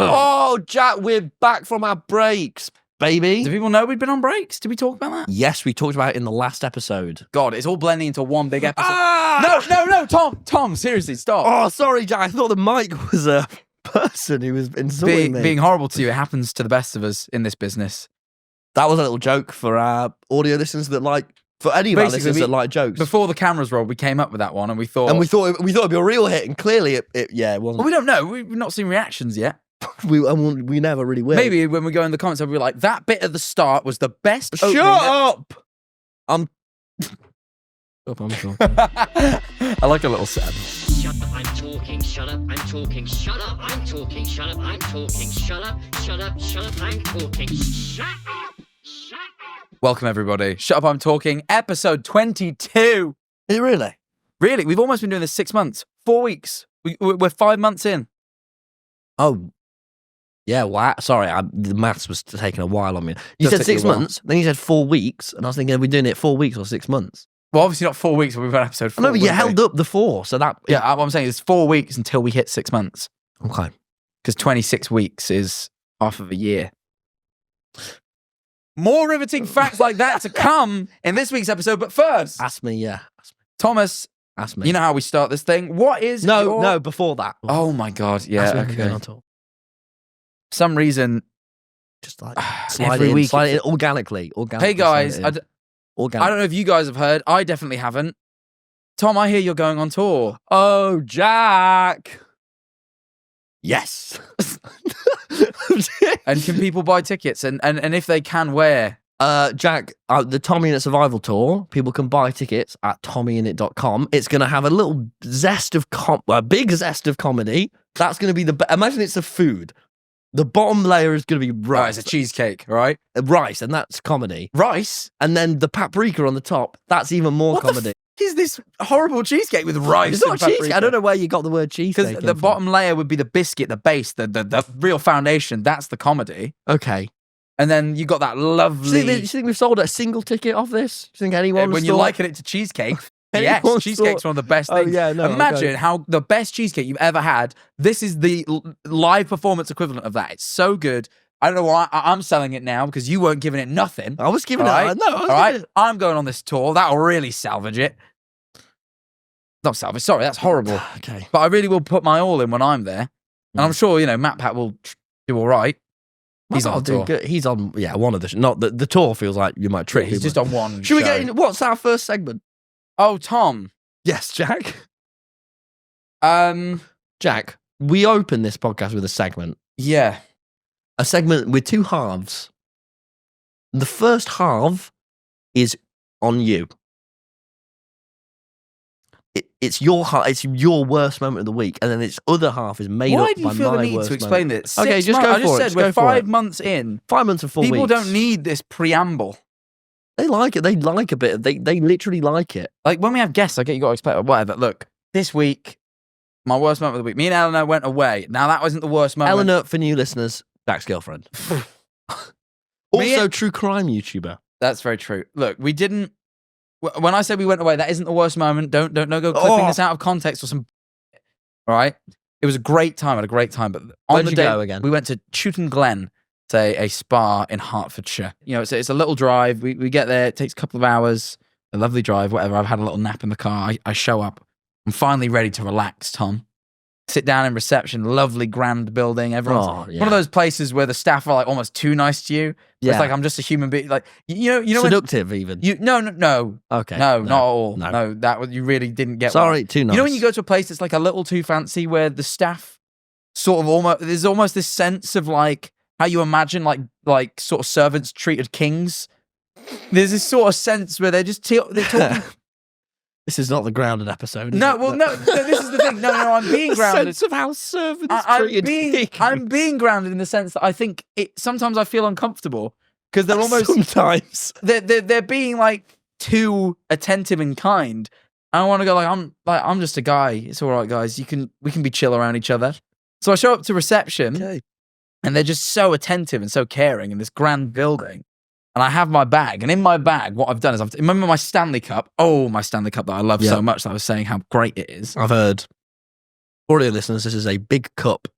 Oh, Jack, we're back from our breaks, baby. Do people know we've been on breaks? Did we talk about that? Yes, we talked about it in the last episode. God, it's all blending into one big episode. No, Tom, seriously, stop. Oh, sorry, Jack. I thought the mic was a person who was insulting me. Being horrible to you, it happens to the best of us in this business. That was a little joke for our audio listeners that like, for any of our listeners that like jokes. Before the cameras rolled, we came up with that one, and we thought it'd be a real hit, and clearly it wasn't. Well, we don't know. We've not seen reactions yet. we never really will. Maybe when we go in the comments, we'll be like, that bit at the start was the best. Shut up! I'm talking. I like a little set. Shut up, I'm talking, shut up, I'm talking, shut up, I'm talking, shut up, I'm talking, shut up, shut up, shut up, I'm talking, shut up, shut up. Welcome, everybody. Shut up, I'm talking, episode 22. Is it really? Really? We've almost been doing this 6 months. 4 weeks. We're 5 months in. Oh. Yeah, wow. Sorry, the maths was taking a while on me. You said 6 months, then you said 4 weeks, and I was thinking, are we doing it 4 weeks or 6 months? Well, obviously not 4 weeks, but we've had episode 4. No, but you held up the 4, so that... Yeah, what I'm saying is 4 weeks until we hit 6 months. Okay. Because 26 weeks is half of a year. More riveting facts like that to come in this week's episode, but first... Ask me, yeah. Thomas, ask me. You know how we start this thing. What is No, before that. Oh my God, yeah, okay. For some reason... Just like slide in organically. Hey guys, I don't know if you guys have heard. I definitely haven't. Tom, I hear you're going on tour. Oh, Jack. Yes. And can people buy tickets? And if they can, where? Jack, the TommyInnit Survival Tour, people can buy tickets at TommyInnit.com. It's going to have a little zest of a big zest of comedy. That's going to be imagine it's a food. The bottom layer is going to be rice. It's a cheesecake, right? Rice, and that's comedy. Rice? And then the paprika on the top, that's even more comedy. What is this horrible cheesecake with rice? It's not cheesecake. I don't know where you got the word cheesecake. Because the bottom layer would be the biscuit, the base, the real foundation. That's the comedy. Okay. And then you got that lovely... Do you think we've sold a single ticket off this? Do you think anyone When you liken it to cheesecake... Yes, cheesecake's one of the best things. Yeah, no, imagine how the best cheesecake you've ever had. This is the live performance equivalent of that. It's so good. I don't know why I'm selling it now because you weren't giving it nothing. I was giving it. No, all right. I'm going on this tour. That'll really salvage it. Not salvage. Sorry, that's horrible. Okay. But I really will put my all in when I'm there, and I'm sure Matt Pat will do all right. He's on tour. Good. He's on. Yeah, one of the. Not the tour feels like you might trick. He's just on one. Should we get in? What's our first segment? Oh, Tom. Yes, Jack. Jack, we open this podcast with a segment. Yeah. A segment with two halves. The first half is on you. It's your worst moment of the week, and then its other half is made up by my worst moment. Why do you feel the need to explain this? Okay, just go for it. I just said we're 5 months in. 5 months and 4 weeks. People don't need this preamble. They like it. They like a bit. They literally like it. Like when we have guests, I get you got to explain whatever. Look, this week, my worst moment of the week. Me and Eleanor went away. Now that wasn't the worst moment. Eleanor, for new listeners, Jack's girlfriend. Also, true crime YouTuber. That's very true. Look, we didn't. When I said we went away, that isn't the worst moment. Don't go clipping this out of context or some. All right, it was a great time. I had a great time. But on the day go again? We went to Chewton Glen. A spa in Hertfordshire. It's a little drive. We get there. It takes a couple of hours. A lovely drive, whatever. I've had a little nap in the car. I show up. I'm finally ready to relax, Tom. Sit down in reception. Lovely, grand building. Everyone's one of those places where the staff are like almost too nice to you. Yeah. It's like I'm just a human being. Like you know, seductive even. No. Okay. No, not at all. No, that you really didn't get. Sorry, too nice. You know when you go to a place that's like a little too fancy, where the staff sort of there's almost this sense of like. How you imagine like sort of servants treated kings. There's this sort of sense where they're talking. This is not the grounded episode. No, this is the thing. No, I'm being grounded. Sense of how servants treated kings. I'm being grounded in the sense that I think sometimes I feel uncomfortable because they're almost sometimes they're being like too attentive and kind. I want to go I'm just a guy. It's all right, guys. We can be chill around each other. So I show up to reception. Okay. And they're just so attentive and so caring in this grand building. And I have my bag. And in my bag, what I've done is remember my Stanley Cup? Oh, my Stanley Cup that I love so much that I was saying how great it is. I've heard. Audio listeners, this is a big cup.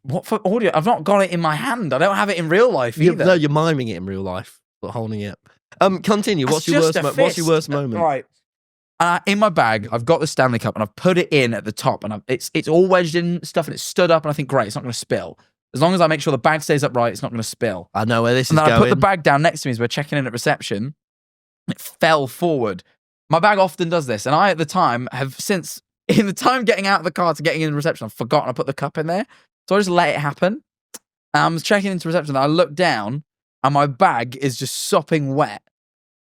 What for audio? I've not got it in my hand. I don't have it in real life either. No, you're miming it in real life, but holding it. Continue. That's What's your worst moment? Right. In my bag, I've got the Stanley Cup and I've put it in at the top, and it's all wedged in stuff, and it's stood up, and I think, great, it's not going to spill. As long as I make sure the bag stays upright, it's not going to spill. I know where this is going. going. And then I put the bag down next to me as we're checking in at reception. It fell forward. My bag often does this, and I, at the time, have since, in the time getting out of the car to getting in the reception, I've forgotten I put the cup in there. So I just let it happen. I was checking into reception, and I look down, and my bag is just sopping wet.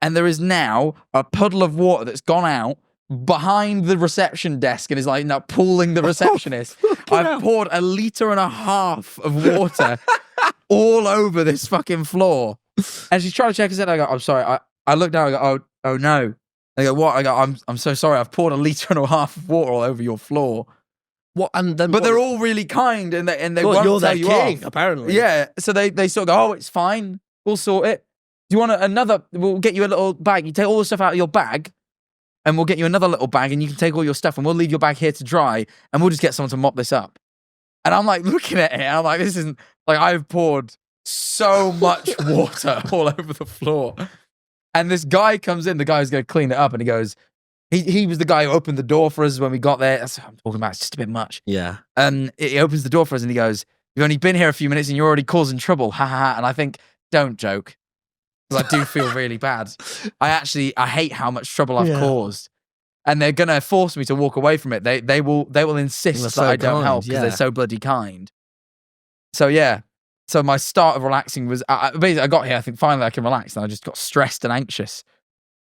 And there is now a puddle of water that's gone out behind the reception desk and is like now pulling the receptionist. I've poured 1.5 liters of water all over this fucking floor. And she's trying to check us in. I go, I'm sorry. I look down, I go, oh no. I go, what? I go, I'm so sorry. I've poured 1.5 liters of water all over your floor. What? And then, but they're all really kind, and they won't you're tell their you king, off. apparently. Yeah. So they sort of go, oh, it's fine. We'll sort it. Do you want another? We'll get you a little bag. You take all the stuff out of your bag, and we'll get you another little bag, and you can take all your stuff, and we'll leave your bag here to dry, and we'll just get someone to mop this up. And I'm like looking at it, and I'm like, this isn't like, I've poured so much water all over the floor. And this guy comes in, the guy who's going to clean it up, and he goes, he was the guy who opened the door for us when we got there. That's what I'm talking about. It's just a bit much. Yeah. And he opens the door for us, and he goes, you've only been here a few minutes, and you're already causing trouble. Ha ha ha. And I think, don't joke. Because I do feel really bad. I hate how much trouble I've caused. And they're going to force me to walk away from it. They will insist that I don't help because they're so bloody kind. So yeah. So my start of relaxing was, basically I got here, I think finally I can relax, and I just got stressed and anxious.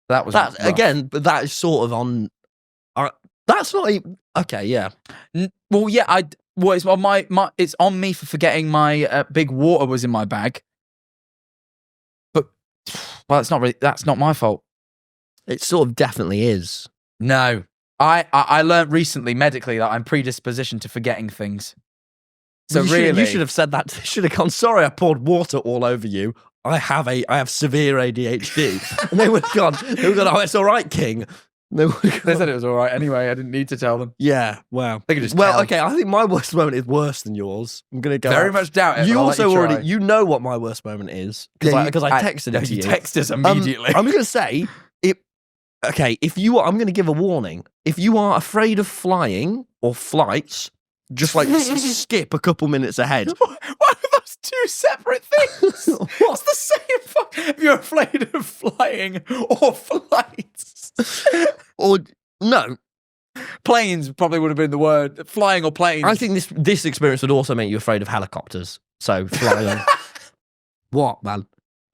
That was rough. Again, but that is sort of on, that's not even, okay, yeah. Well, yeah, it's on it's on me for forgetting my big water was in my bag. Well, that's not my fault. It sort of definitely is. No. I learned recently medically that I'm predispositioned to forgetting things. So you should have said that. You should have gone, sorry, I poured water all over you. I have severe ADHD. And they would have gone, oh, it's all right, King. They said it was all right anyway. I didn't need to tell them. Yeah, wow. They could just tell. Okay, I think my worst moment is worse than yours. I'm going to go. Very much doubt it. You also already, you know what my worst moment is. Because I texted it to you. You text us immediately. I'm going to say, okay, I'm going to give a warning. If you are afraid of flying or flights, just like skip a couple minutes ahead. Why are those two separate things? What's the same? If you're afraid of flying or flights. Or, no. Planes probably would have been the word. Flying or planes. I think this experience would also make you afraid of helicopters. So, flying. What, man?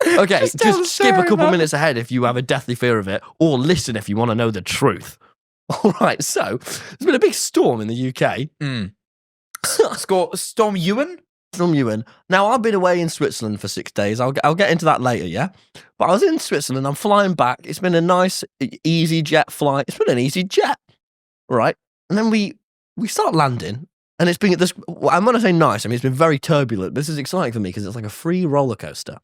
Okay, just skip a couple minutes ahead if you have a deathly fear of it, or listen if you want to know the truth. All right, so there's been a big storm in the UK. Storm Ewan? Storm Ewan. Now, I've been away in Switzerland for 6 days. I'll get into that later, yeah? But I was in Switzerland. I'm flying back. It's been a nice, easy jet flight. It's been an easy jet, right? And then we start landing, and it's been this. I'm going to say nice. I mean, it's been very turbulent. This is exciting for me because it's like a free roller coaster.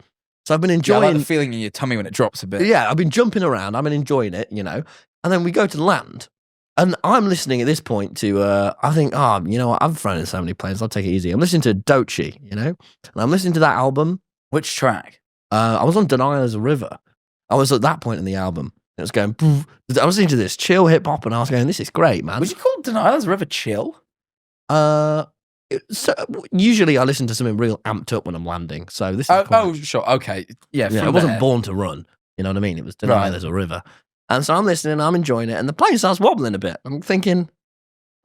So I've been enjoying. I like the feeling in your tummy when it drops a bit. Yeah, I've been jumping around. I've been enjoying it, you know. And then we go to land, and I'm listening at this point to, I think, you know what? I've flown in so many planes. I'll take it easy. I'm listening to Doechii, you know, and I'm listening to that album. Which track? I was on Denial as a River. I was at that point in the album. It was going, I was listening to this chill hip hop, and I was going, this is great, man. Would you call Denial as a River chill? So usually I listen to something real amped up when I'm landing. So this is sure, okay, yeah. I wasn't born to run. You know what I mean? It was Denial as a River, and so I'm listening, I'm enjoying it, and the plane starts wobbling a bit. I'm thinking,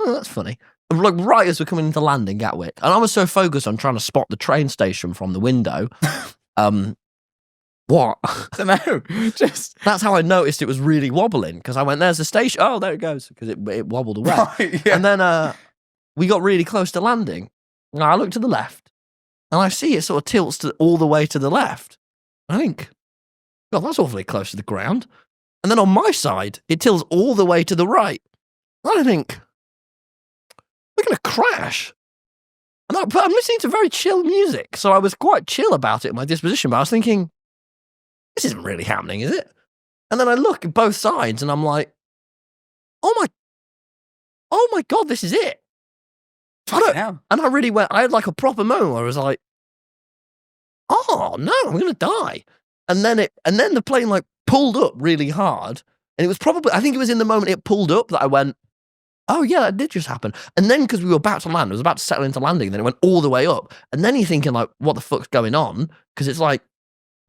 oh, that's funny. Like right as we're coming into landing Gatwick, and I was so focused on trying to spot the train station from the window. What? I don't know. That's how I noticed it was really wobbling, because I went, there's the station. Oh, there it goes, because it wobbled away. Right, yeah. And then we got really close to landing. And I look to the left, and I see it sort of tilts all the way to the left. I think, God, that's awfully close to the ground. And then on my side, it tilts all the way to the right. And I think, we're going to crash. But I'm listening to very chill music, so I was quite chill about it in my disposition, but I was thinking, this isn't really happening, is it? And then I look at both sides, and I'm like, oh my God, this is it. Fucking hell. And I really went, I had like a proper moment where I was like, oh no, I'm going to die. And then the plane like pulled up really hard. And it was probably, I think it was in the moment it pulled up that I went, oh yeah, that did just happen. And then because we were about to land, it was about to settle into landing, then it went all the way up. And then you're thinking like, what the fuck's going on? Because it's like,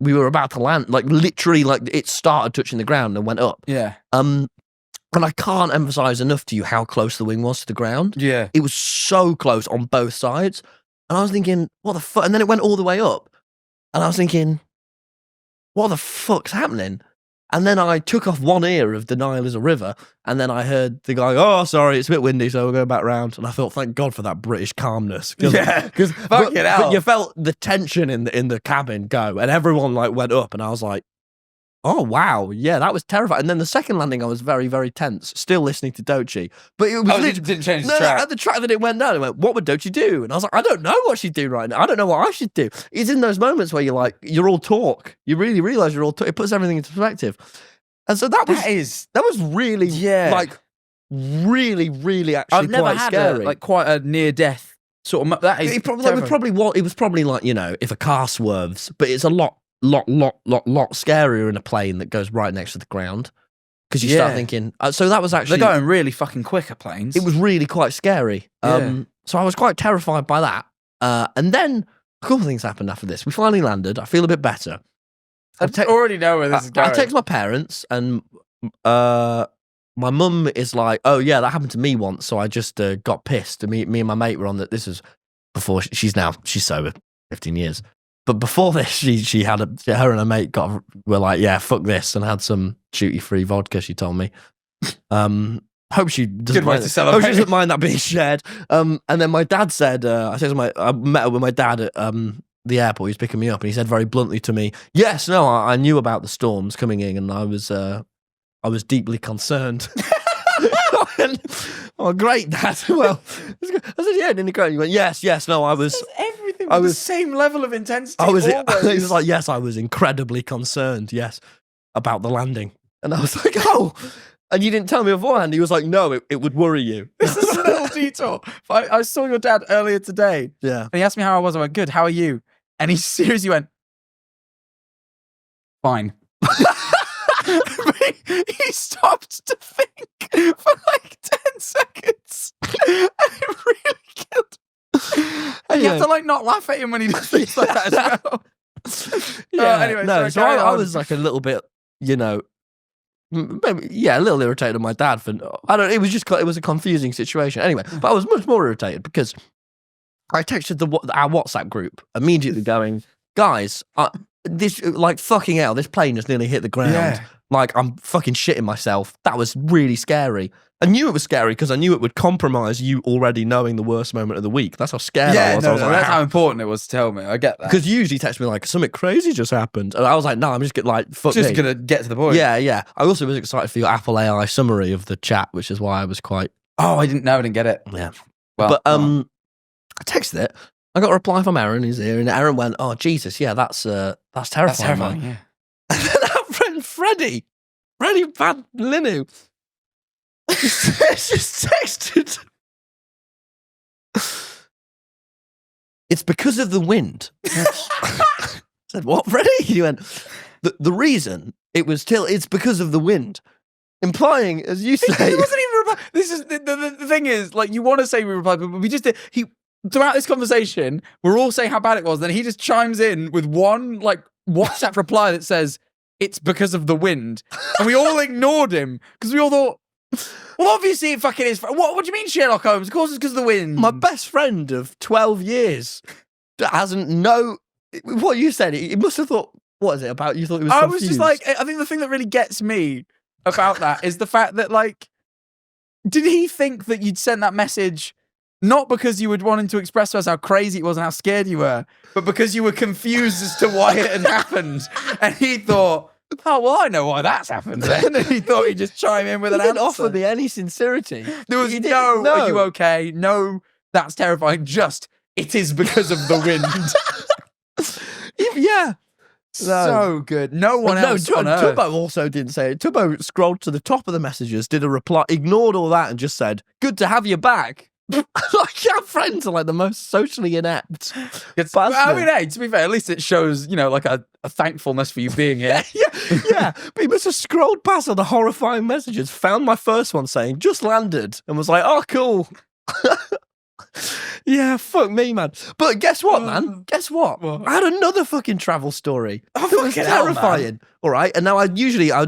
we were about to land, like literally like it started touching the ground and went up. Yeah. And I can't emphasize enough to you how close the wing was to the ground. Yeah. It was so close on both sides. And I was thinking, what the fuck? And then it went all the way up. And I was thinking, what the fuck's happening? And then I took off one ear of the Nile is a river, and then I heard the guy, oh, sorry, it's a bit windy, so we'll go back round. And I thought, thank God for that British calmness. Yeah, but you felt the tension in the cabin go, and everyone like went up, and I was like, oh, wow, yeah, that was terrifying. And then the second landing, I was very, very tense, still listening to Doechii. But it was didn't change the track. At the track that it went down, it went, what would Doechii do? And I was like, I don't know what she'd do right now. I don't know what I should do. It's in those moments where you're like, you're all talk. You really realise you're all talk. It puts everything into perspective. And so that was really, like, really, really actually I've never quite had scary. quite a near death sort of. That is it was probably like, you know, if a car swerves, but it's a lot scarier in a plane that goes right next to the ground, because you start thinking. So that was actually, they're going really fucking quick at planes. It was really quite scary. So I was quite terrified by that. And then a couple of things happened after this. We finally landed. I feel a bit better. I already know where this is going. I text my parents, and my mum is like, "Oh yeah, that happened to me once." So I just got pissed. And me and my mate were on that. This was before she's sober, 15 years. But before this, she had her and her mate were like, yeah, fuck this, and had some duty-free vodka. She told me. Hope she doesn't mind. Hope she doesn't mind that being shared. And then my dad said, I met up with my dad at the airport. He was picking me up, and he said very bluntly to me, "Yes, no, I knew about the storms coming in, and I was deeply concerned." Oh, great, Dad. Well, I said, yeah, didn't it go? He went, yes, no, I was. Everything was the same level of intensity. He was like, yes, I was incredibly concerned, yes, about the landing. And I was like, oh, and you didn't tell me beforehand. He was like, no, it would worry you. This is a little detour. I saw your dad earlier today. Yeah. And he asked me how I was. I went, good, how are you? And he seriously went, fine. He stopped to think for like 10 seconds. And it really killed. And you have to like not laugh at him when he does things like that as well. Anyway, no, so I was like a little bit, you know, maybe, a little irritated at my dad for, it was a confusing situation. Anyway, but I was much more irritated because I texted our WhatsApp group immediately going, guys, this, like, fucking hell, this plane has nearly hit the ground. Yeah. Like, I'm fucking shitting myself. That was really scary. I knew it was scary because I knew it would compromise you already knowing the worst moment of the week. That's how scared I was. I was like, that's how important it was to tell me. I get that. Because you usually text me like, something crazy just happened. And I was like, no, I'm just going to like, fuck just going to get to the point. Yeah. I also was excited for your Apple AI summary of the chat, which is why I was quite... Oh, I didn't get it. Yeah. Well, but I texted it. I got a reply from Aaron, who's here, and Aaron went, oh, Jesus, yeah, that's terrifying. That's terrifying, yeah. And then our friend Freddie Bad Linu, just texted. It's because of the wind. I said, what, Freddie? He went, the reason it's because of the wind. Implying, as you say... He wasn't even replying. This is, the thing is, like, you want to say we replied, but we just did... Throughout this conversation, we're all saying how bad it was. Then he just chimes in with one like WhatsApp reply that says, it's because of the wind. And we all ignored him because we all thought, well, obviously it fucking is. What do you mean, Sherlock Holmes? Of course it's because of the wind. My best friend of 12 years hasn't know what you said. He must have thought, what is it about? You thought he was confused. I was just like, I think the thing that really gets me about that is the fact that, like, did he think that you'd sent that message not because you would want him to express to us how crazy it was and how scared you were, but because you were confused as to why it had happened? And he thought, oh, well, I know why that's happened then. And he thought he'd just chime in with an answer. He didn't offer me any sincerity. There was no, are you okay? No, that's terrifying. Just, it is because of the wind. Yeah. So good. No one else on Earth. Tubbo also didn't say it. Tubbo scrolled to the top of the messages, did a reply, ignored all that and just said, good to have you back. like our friends are like the most socially inept. I mean, hey, to be fair, at least it shows, like a thankfulness for you being here. yeah. But he must have scrolled past all the horrifying messages, found my first one saying, just landed, and was like, oh, cool. Yeah, fuck me, man. But guess what, man? Guess what? I had another fucking travel story. Oh, It was fucking hell, terrifying. All right. And now I'd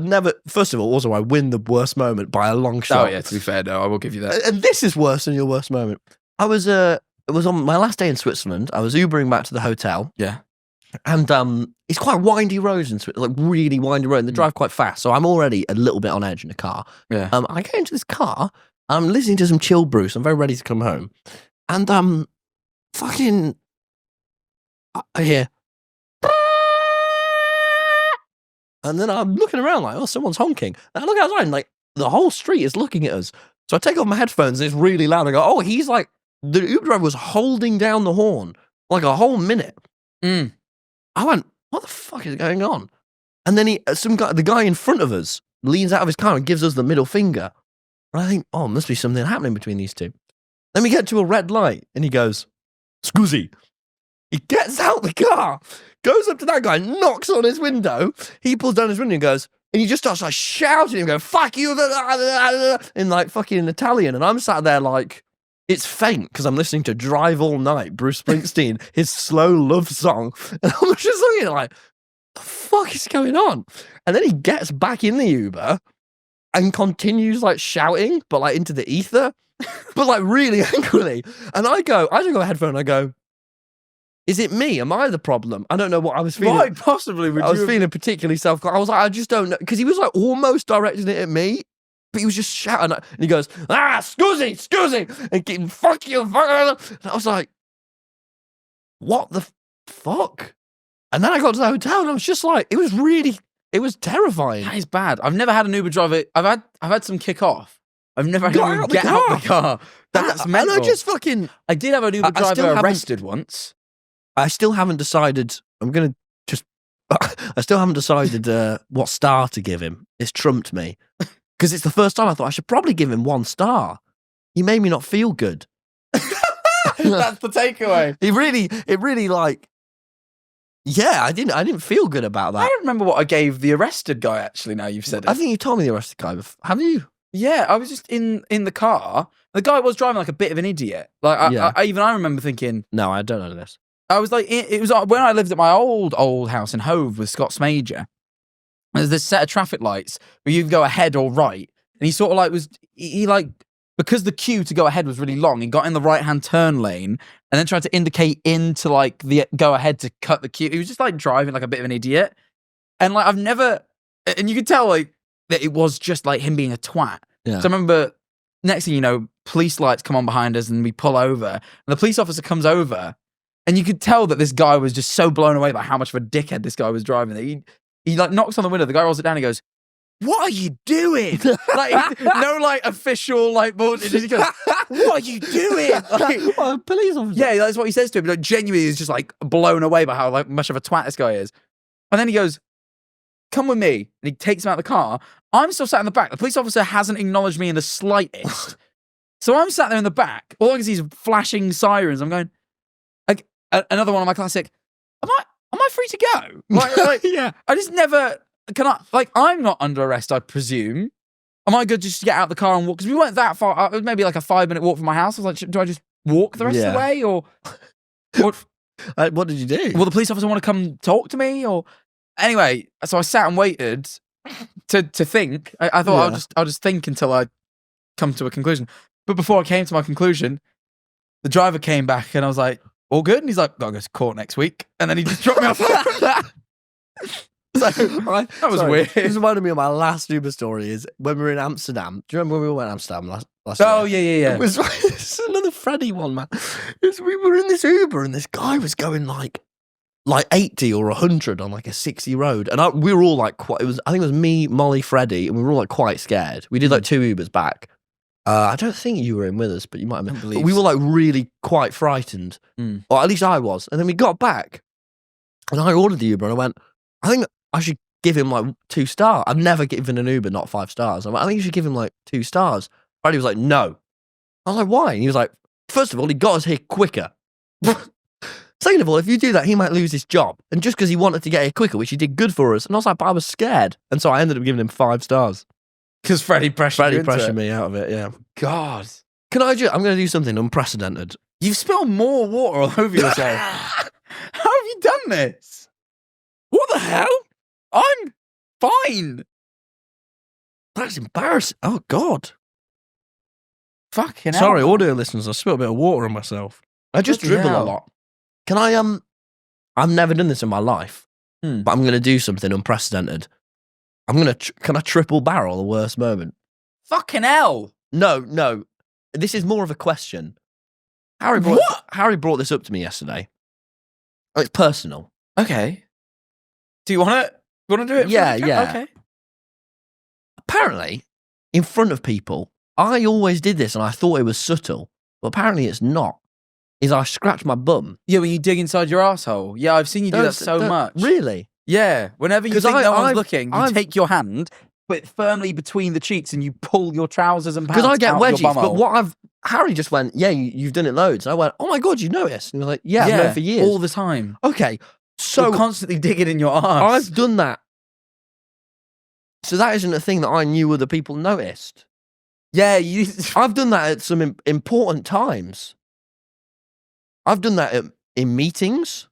never, first of all, also, I win the worst moment by a long shot. Oh, yeah, to be fair, no, I will give you that. And this is worse than your worst moment. It was on my last day in Switzerland. I was Ubering back to the hotel. Yeah. And it's quite windy roads in Switzerland, like really windy road. And they drive quite fast. So I'm already a little bit on edge in the car. Yeah. I get into this car. I'm listening to some chill Bruce. I'm very ready to come home. And fucking I hear, and then I'm looking around like, oh, someone's honking. And I look outside and like the whole street is looking at us. So I take off my headphones and it's really loud. I go, oh, he's like, the Uber driver was holding down the horn like a whole minute. I went, what the fuck is going on? And then the guy in front of us leans out of his car and gives us the middle finger. And I think, oh, must be something happening between these two. Then we get to a red light and he goes, "Scusi." He gets out the car, goes up to that guy, knocks on his window. He pulls down his window and goes, and he just starts like shouting and going, "Fuck you," in like fucking Italian. And I'm sat there like, it's faint because I'm listening to Drive All Night, Bruce Springsteen, his slow love song. And I'm just looking like, the fuck is going on? And then he gets back in the Uber and continues like shouting, but like into the ether. But like really angrily. And I just got a headphone and I go, is it me? Am I the problem? I don't know what I was feeling. Why possibly would I was feeling particularly I was like, I just don't know. Because he was like almost directing it at me, but he was just shouting. And he goes, scusi. And keep, fuck you. And I was like, what the fuck? And then I got to the hotel and I was just like, it was terrifying. That is bad. I've never had an Uber driver. I've had some kick off. I've never had anyone get out of the car. That's mental. And I just fucking... I did have an Uber driver arrested once. I still haven't decided... I still haven't decided what star to give him. It's trumped me. Because it's the first time I thought I should probably give him 1 star. He made me not feel good. That's the takeaway. It really like... Yeah, I didn't feel good about that. I don't remember what I gave the arrested guy, actually, now you've said it. I think you told me the arrested guy before. Have you? Yeah, I was just in the car. The guy was driving like a bit of an idiot. Like I remember thinking, no, I don't know this. I was like, it was when I lived at my old house in Hove with Scott's Major. There's this set of traffic lights where you can go ahead or right, and he sort of like he because the queue to go ahead was really long. He got in the right hand turn lane and then tried to indicate into like the go ahead to cut the queue. He was just like driving like a bit of an idiot, and like and you could tell like that it was just like him being a twat. Yeah. So I remember, next thing you know, police lights come on behind us and we pull over. And the police officer comes over and you could tell that this guy was just so blown away by how much of a dickhead this guy was driving. That he like knocks on the window. The guy rolls it down and he goes, "What are you doing?" Like, no like official like bullshit. He goes, "What are you doing?" Like, Well, police officer. yeah, that's what he says to him. Like, genuinely is just like blown away by how like much of a twat this guy is. And then he goes, "Come with me." And he takes him out of the car. I'm still sat in the back. The police officer hasn't acknowledged me in the slightest. So I'm sat there in the back. All I can see is flashing sirens. I'm going, like, another one of my classic, am I free to go? Like, Yeah. I just never, I'm not under arrest, I presume. Am I good just to get out of the car and walk? Because we weren't that far. It was maybe like a 5-minute walk from my house. I was like, do I just walk the rest of the way? Or what did you do? will the police officer want to come talk to me? Or anyway, so I sat and waited to think. I thought I'll just think until I come to a conclusion. But before I came to my conclusion, the driver came back and I was like, "All good?" And he's like, "Gotta go to court next week." And then he just dropped me off. So that was weird. This reminded me of my last Uber story. Is when we were in Amsterdam. Do you remember when we went to Amsterdam last Oh year? yeah. It was this is another Freddy one, man. We were in this Uber and this guy was going like 80 or 100 on like a 60 road, and we were all like I think it was me, Molly, Freddie, and we were all like quite scared. We did like 2 Ubers back. I don't think you were in with us, but you might have been. But we were like really quite frightened, or at least I was. And then we got back, and I ordered the Uber, and I went, I think I should give him like 2 stars. I've never given an Uber not 5 stars. I think you should give him like 2 stars. Freddie was like, no. I was like, why? And he was like, First of all, he got us here quicker. Second of all, if you do that, he might lose his job. And just because he wanted to get here quicker, which he did good for us. And I was like, but I was scared. And so I ended up giving him 5 stars. Because Freddie pressured me out of it, yeah. God. I'm going to do something unprecedented. You've spilled more water all over yourself. How have you done this? What the hell? I'm fine. That's embarrassing. Oh, God. Fucking hell. Sorry, audio listeners, I spilled a bit of water on myself. I just Bloody dribble a hell. lot. Can I, I've never done this in my life, but I'm going to do something unprecedented. Can I triple barrel the worst moment? Fucking hell. No. This is more of a question. Harry brought this up to me yesterday. Oh, it's personal. Okay. Do you want to do it? Yeah. Okay. Apparently, in front of people, I always did this and I thought it was subtle, but apparently it's not. Is I scratch my bum. Yeah, when you dig inside your asshole. Yeah, I've seen you do that so much. Really? Yeah. Whenever you 'Cause think no one's I've- looking, you I've- take your hand, put it firmly between the cheeks, and you pull your trousers and pants Because I get out your wedgies, but bumhole. Harry just went, yeah, you've done it loads. And I went, oh my God, you noticed? And he was like, yeah, I've known it for years. all the time. Okay, So so constantly digging in your arse. I've done that. So that isn't a thing that I knew other people noticed. Yeah, I've done that at some important times. I've done that in meetings.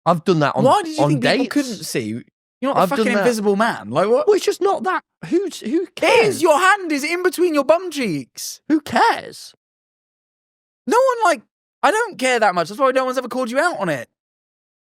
I've done that on Why did you on think dates. people couldn't see? You're not I've a done fucking that. invisible man. Like what? Well, it's just not that. Who It cares? is. Your hand is in between your bum cheeks. Who cares? No one I don't care that much. That's why no one's ever called you out on it.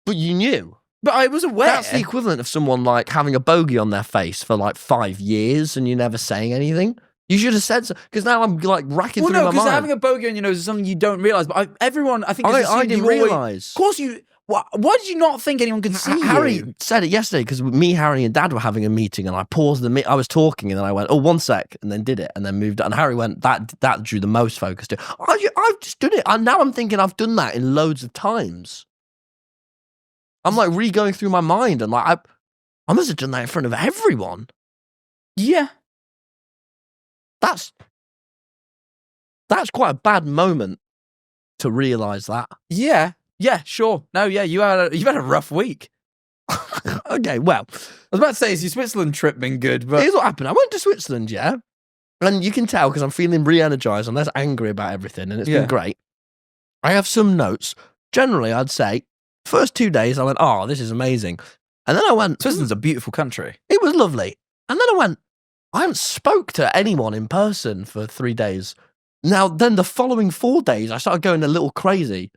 But you knew. But I was aware. That's the equivalent of someone like having a bogey on their face for like 5 years and you never saying anything. You should have said so. Because now I'm like racking Well, through no, my because mind. having a bogey on your nose is something you don't realise. But I think has I assumed didn't you always- realise. Of course you. Why did you not think anyone could see Harry you? said it yesterday because me, Harry, and Dad were having a meeting, and I paused the I was talking, and then I went, "Oh, 1 sec," and then did it, and then moved on. And Harry went, "That drew the most focus to." I've just done it, and now I'm thinking I've done that in loads of times. I'm like re-going through my mind, and like I must have done that in front of everyone. Yeah. That's quite a bad moment to realise that. Yeah. Yeah. Sure. No. Yeah. You've had a rough week. Okay, well, I was about to say, has your Switzerland trip been good? But here's what happened. I went to Switzerland, yeah, and you can tell because I'm feeling re-energized and less angry about everything, and it's Yeah. been great. I have some notes. Generally, I'd say first 2 days I went, "Oh, this is amazing," and then I went, Switzerland's a beautiful country. "It was lovely," and then I went, "I haven't spoke to anyone in person for 3 days." Now, then the following 4 days, I started going a little crazy.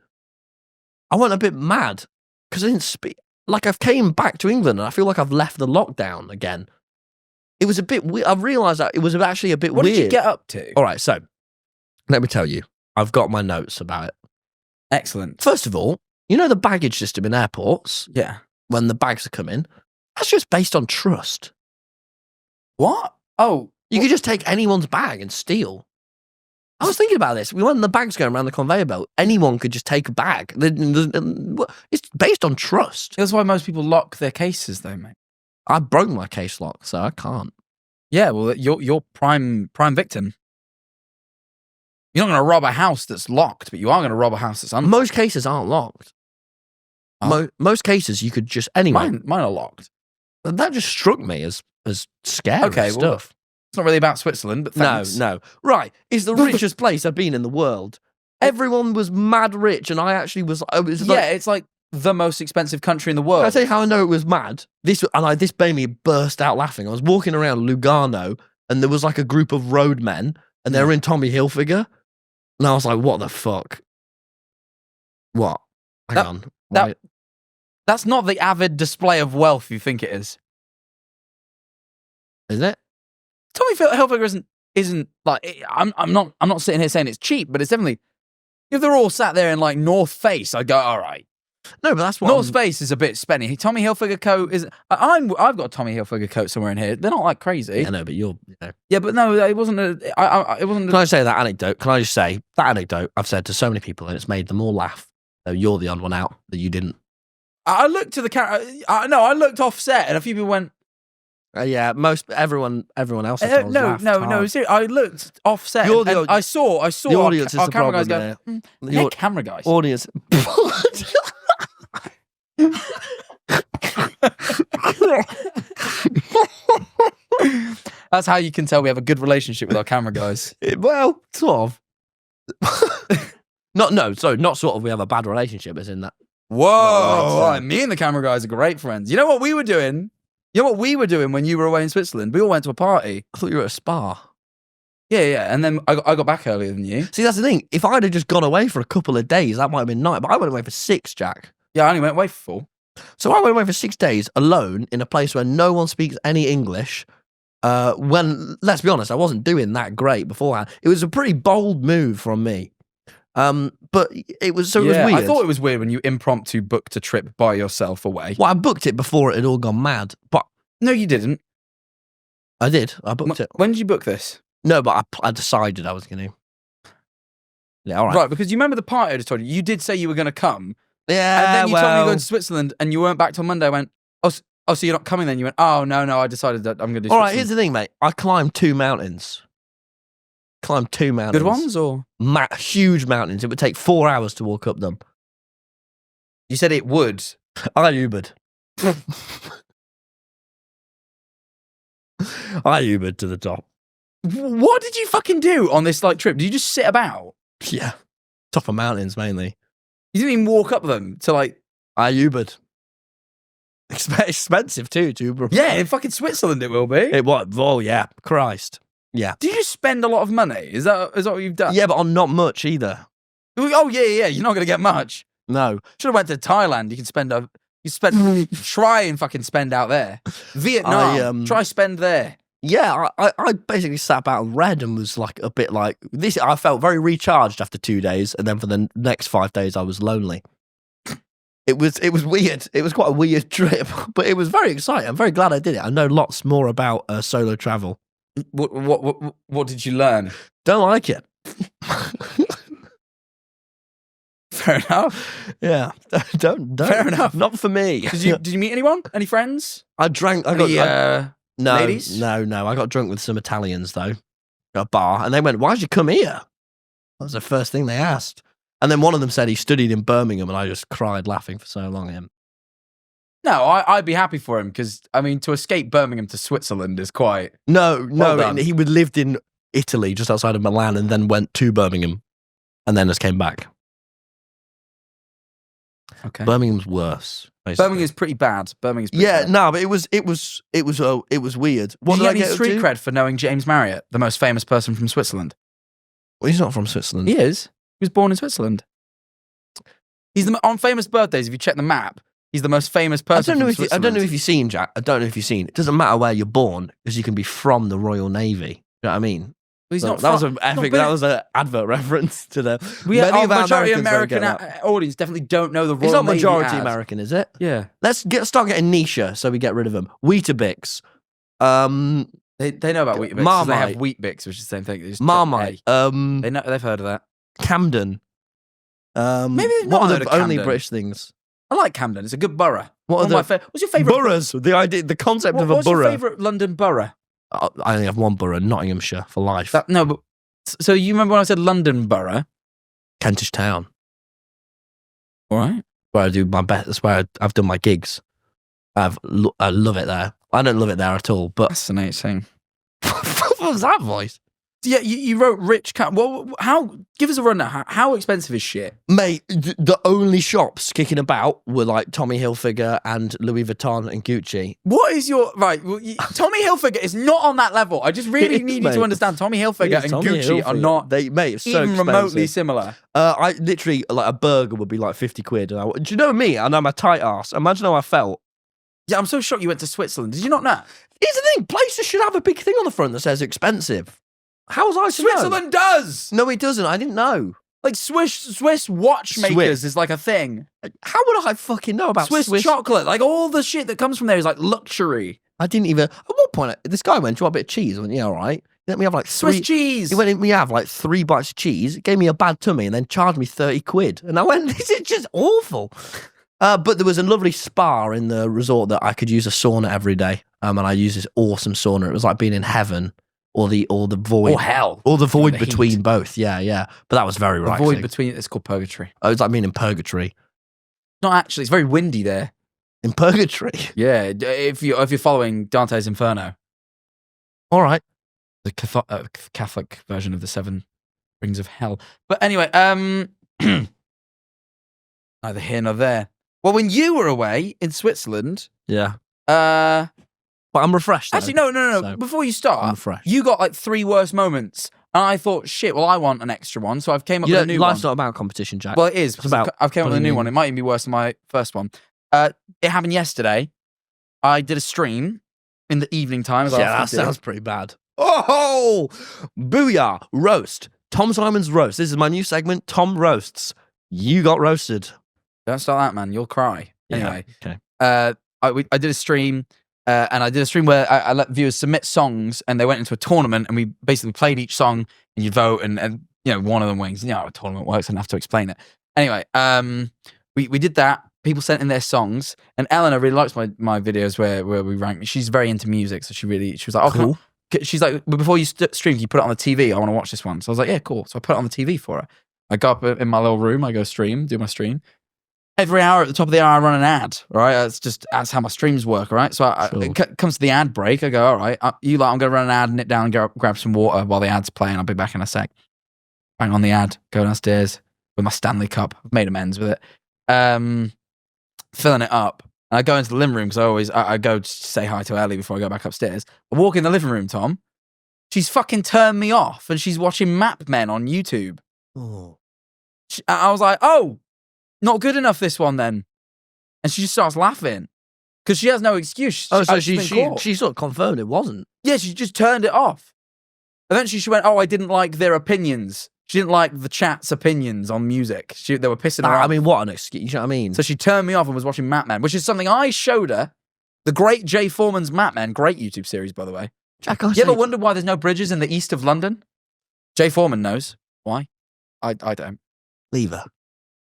I went a bit mad because I didn't speak. Like I've came back to England and I feel like I've left the lockdown again. It was a bit weird. I've realised that it was actually a bit What weird. did you get up to? All right, so let me tell you. I've got my notes about it. Excellent. First of all, you know the baggage system in airports, Yeah. when the bags are coming, that's just based on trust. What? Oh, You could just take anyone's bag and steal. I was thinking about this. When the bag's going around the conveyor belt, anyone could just take a bag. It's based on trust. that's why most people lock their cases, though, mate. I broke my case lock, so I can't. Yeah. Well, you're prime victim. You're not going to rob a house that's locked, but you are going to rob a house that's unlocked. Most cases aren't locked. Oh. Most cases you could just anyway. Mine are locked. That just struck me as scary Okay, well, stuff. It's not really about Switzerland, but thanks. No. Right. It's the richest place I've been in the world. Everyone was mad rich, and I actually was. Yeah, it's like the most expensive country in the world. Can I tell you how I know it was mad? This made me burst out laughing. I was walking around Lugano, and there was like a group of roadmen, and they were in Tommy Hilfiger, and I was like, "What the fuck? What? Hang on. Why- That's not the avid display of wealth you think it is. Is it? Tommy Hilfiger isn't like I'm not sitting here saying it's cheap, but it's definitely if they're all sat there in like North Face, I'd go all right. No, but that's what North Face is a bit spenny. Tommy Hilfiger coat is. I've got a Tommy Hilfiger coat somewhere in here. They're not like crazy. I know, but you're. You know. Yeah, but no, it wasn't. It wasn't. Can I say that anecdote? Can I just say that anecdote I've said to so many people, and it's made them all laugh. So you're the odd one out that you didn't. I looked to the camera. I looked offset, and a few people went, Yeah, everyone else. I told No. laughed hard. Seriously, I looked offset. You're the- and I saw The audience is our the camera problem guys there. go. The They're au- camera guys. Audience. That's how you can tell we have a good relationship with our camera guys. Well, sort of. Not sort of. We have a bad relationship, as in that. Whoa! Me and the camera guys are great friends. You know what we were doing? You know what we were doing when you were away in Switzerland? We all went to a party. I thought you were at a spa. Yeah. And then I got back earlier than you. See, that's the thing. If I'd have just gone away for a couple of days, that might have been nice. But I went away for 6, Jack. Yeah, I only went away for 4. So I went away for 6 days alone in a place where no one speaks any English. When, let's be honest, I wasn't doing that great beforehand. It was a pretty bold move from me. But it was weird. I thought it was weird when you impromptu booked a trip by yourself away. Well, I booked it before it had all gone mad. But No, you didn't. I did. I booked it. When did you book this? No, but I decided I was going to. Yeah, all right. Right, because you remember the party I just told you. You did say you were going to come. Yeah, And then you told me you were well, going to Switzerland and you weren't back till Monday. I went, oh, so you're not coming then? You went, oh, no, I decided that I'm going to do all Switzerland. right, here's the thing, mate. I climbed 2 mountains. Good ones or? Huge mountains. It would take 4 hours to walk up them. You said it would. I Ubered. I Ubered to the top. What did you fucking do on this trip? Did you just sit about? Yeah. Top of mountains, mainly. You didn't even walk up them to I Ubered. Expensive too, to Uber. Yeah, in fucking Switzerland it will be. It was. Oh, yeah. Christ. Yeah. Did you just spend a lot of money? Is that what you've done? Yeah, but on not much either. Oh, yeah. You're not going to get much. No. Should have went to Thailand. You can try and fucking spend out there. Vietnam. Try spend there. Yeah, I basically sat about and read and was a bit like this. I felt very recharged after 2 days, and then for the next 5 days, I was lonely. It was weird. It was quite a weird trip, but it was very exciting. I'm very glad I did it. I know lots more about solo travel. What did you learn? Don't like it. Fair enough. Yeah, don't. Fair enough. Not for me. Did you meet anyone? Any friends? I drank. No, ladies? No. I got drunk with some Italians though, at a bar, and they went, "Why'd you come here?" That was the first thing they asked. And then one of them said he studied in Birmingham, and I just cried laughing for so long at him. No, I'd be happy for him because to escape Birmingham to Switzerland is quite. No, done. he lived in Italy, just outside of Milan, and then went to Birmingham, and then just came back. Okay. Birmingham's worse. Basically. Birmingham's pretty bad. Birmingham's pretty Yeah, bad. no, but it was weird. What Did did I you get get any street to? cred for knowing James Marriott, the most famous person from Switzerland? Well, he's not from Switzerland. He is. He was born in Switzerland. He's on famous birthdays. If you check the map, he's the most famous person. I don't know if you've seen, Jack. I don't know if you've seen. It doesn't matter where you're born because you can be from the Royal Navy. You know what I mean? He's So not. that was an epic. That was an advert reference to the. Our of our majority Americans don't American get that. audience definitely don't know the Royal It's not Navy majority as. American, is it? Yeah, Let's start getting niche so we get rid of them. Weetabix. they know about Weet-Bix. 'Cause They have Marmite. Weet-Bix, which is the same thing. They just Marmite. They know. They've heard of that. Camden. Maybe they've not what are heard the of only Camden. British things? I like Camden. It's a good borough. What are What's your favourite boroughs? The idea, the concept of a What's your borough. favourite London borough? I only have one borough, Nottinghamshire, for life. But so you remember when I said London borough? Kentish Town, All right. where I do my best. That's where I've done my gigs. I love it there. I don't love it there at all. But Fascinating. what was that voice? Yeah, you wrote rich. Well, how? Give us a rundown. How expensive is shit? Mate, the only shops kicking about were like Tommy Hilfiger and Louis Vuitton and Gucci. What is your right? Well, Tommy Hilfiger is not on that level. I just really need you Mate. to understand. Tommy Hilfiger and Tommy Gucci are Hilfiger. not It's so even expensive. remotely similar. I literally like a burger would be like 50 quid. And do you know me? And I'm a tight ass. Imagine how I felt. Yeah, I'm so shocked you went to Switzerland. Did you not know? Here's the thing: places should have a big thing on the front that says expensive. How was I to know? Switzerland does. No, it doesn't. I didn't know. Like Swiss watchmakers is like a thing. How would I fucking know about Swiss chocolate, like all the shit that comes from there is like luxury. I didn't even. At what point, this guy went, "Do you want a bit of cheese?" I went, "Yeah, all right." He let me have like Swiss cheese. He let me have like 3 bites of cheese, gave me a bad tummy, and then charged me 30 quid. And I went, "This is just awful." But there was a lovely spa in the resort that I could use a sauna every day. and I used this awesome sauna. It was like being in heaven or the void. Or hell. Or the void the between heat. both. Yeah. But that was very The relaxing. void between, it's called purgatory. Oh, it's like being in purgatory. Not actually, it's very windy there. In purgatory? Yeah, if you're following Dante's Inferno, All right. the Catholic version of the 7 rings of hell. But anyway, neither here nor there. Well, when you were away in Switzerland, Yeah. uh, But I'm refreshed, though. actually, no. So, Before you I'm start, refreshed. you got like 3 worst moments, and I thought, shit. Well, I want an extra one, so I've came up with a new Life's one. not about competition, Jack. Well, it is. Because about I've come up with a new bullying. one. It might even be worse than my first one. It happened yesterday. I did a stream in the evening time. As I yeah, that often do. sounds pretty bad. Oh, booyah. Roast. Tom Simon's Roast. This is my new segment, Tom Roasts. You got roasted. Don't start that, man. You'll cry. Yeah, Anyway, okay. I did a stream, and I did a stream where I let viewers submit songs, and they went into a tournament, and we basically played each song, and you vote, and one of them wins. You know how a tournament works. I don't have to explain it. Anyway, we did that. People sent in their songs, and Eleanor really likes my videos where we rank. She's very into music, so she was like, "Oh, Cool. She's like, before you stream, you put it on the TV. I want to watch this one." So I was like, "Yeah, cool." So I put it on the TV for her. I go up in my little room. I go do my stream. Every hour at the top of the hour, I run an ad. Right, that's how my streams work. Right, so it comes to the ad break. I go, "All right, I'm going to run an ad, nip down, and grab some water while the ad's playing. I'll be back in a sec." Bang on the ad. Go downstairs with my Stanley Cup. I've made amends with it. Filling it up. And I go into the living room because I go to say hi to Ellie before I go back upstairs. I walk in the living room, Tom. She's fucking turned me off, and she's watching Map Men on YouTube. Oh. I was like, "Oh, not good enough this one then." And she just starts laughing because she has no excuse. Oh, so I've just been caught. she sort of confirmed it wasn't. Yeah, she just turned it off. Eventually she went, "Oh, I didn't like their opinions." She didn't like the chat's opinions on music. They were pissing her off. I mean, what an excuse. You know what I mean? So she turned me off and was watching Map Men, which is something I showed her. The great Jay Foreman's Map Men, great YouTube series, by the way. Jack, You ever wondered why there's no bridges in the east of London? Jay Foreman knows. Why? I don't. Leave her.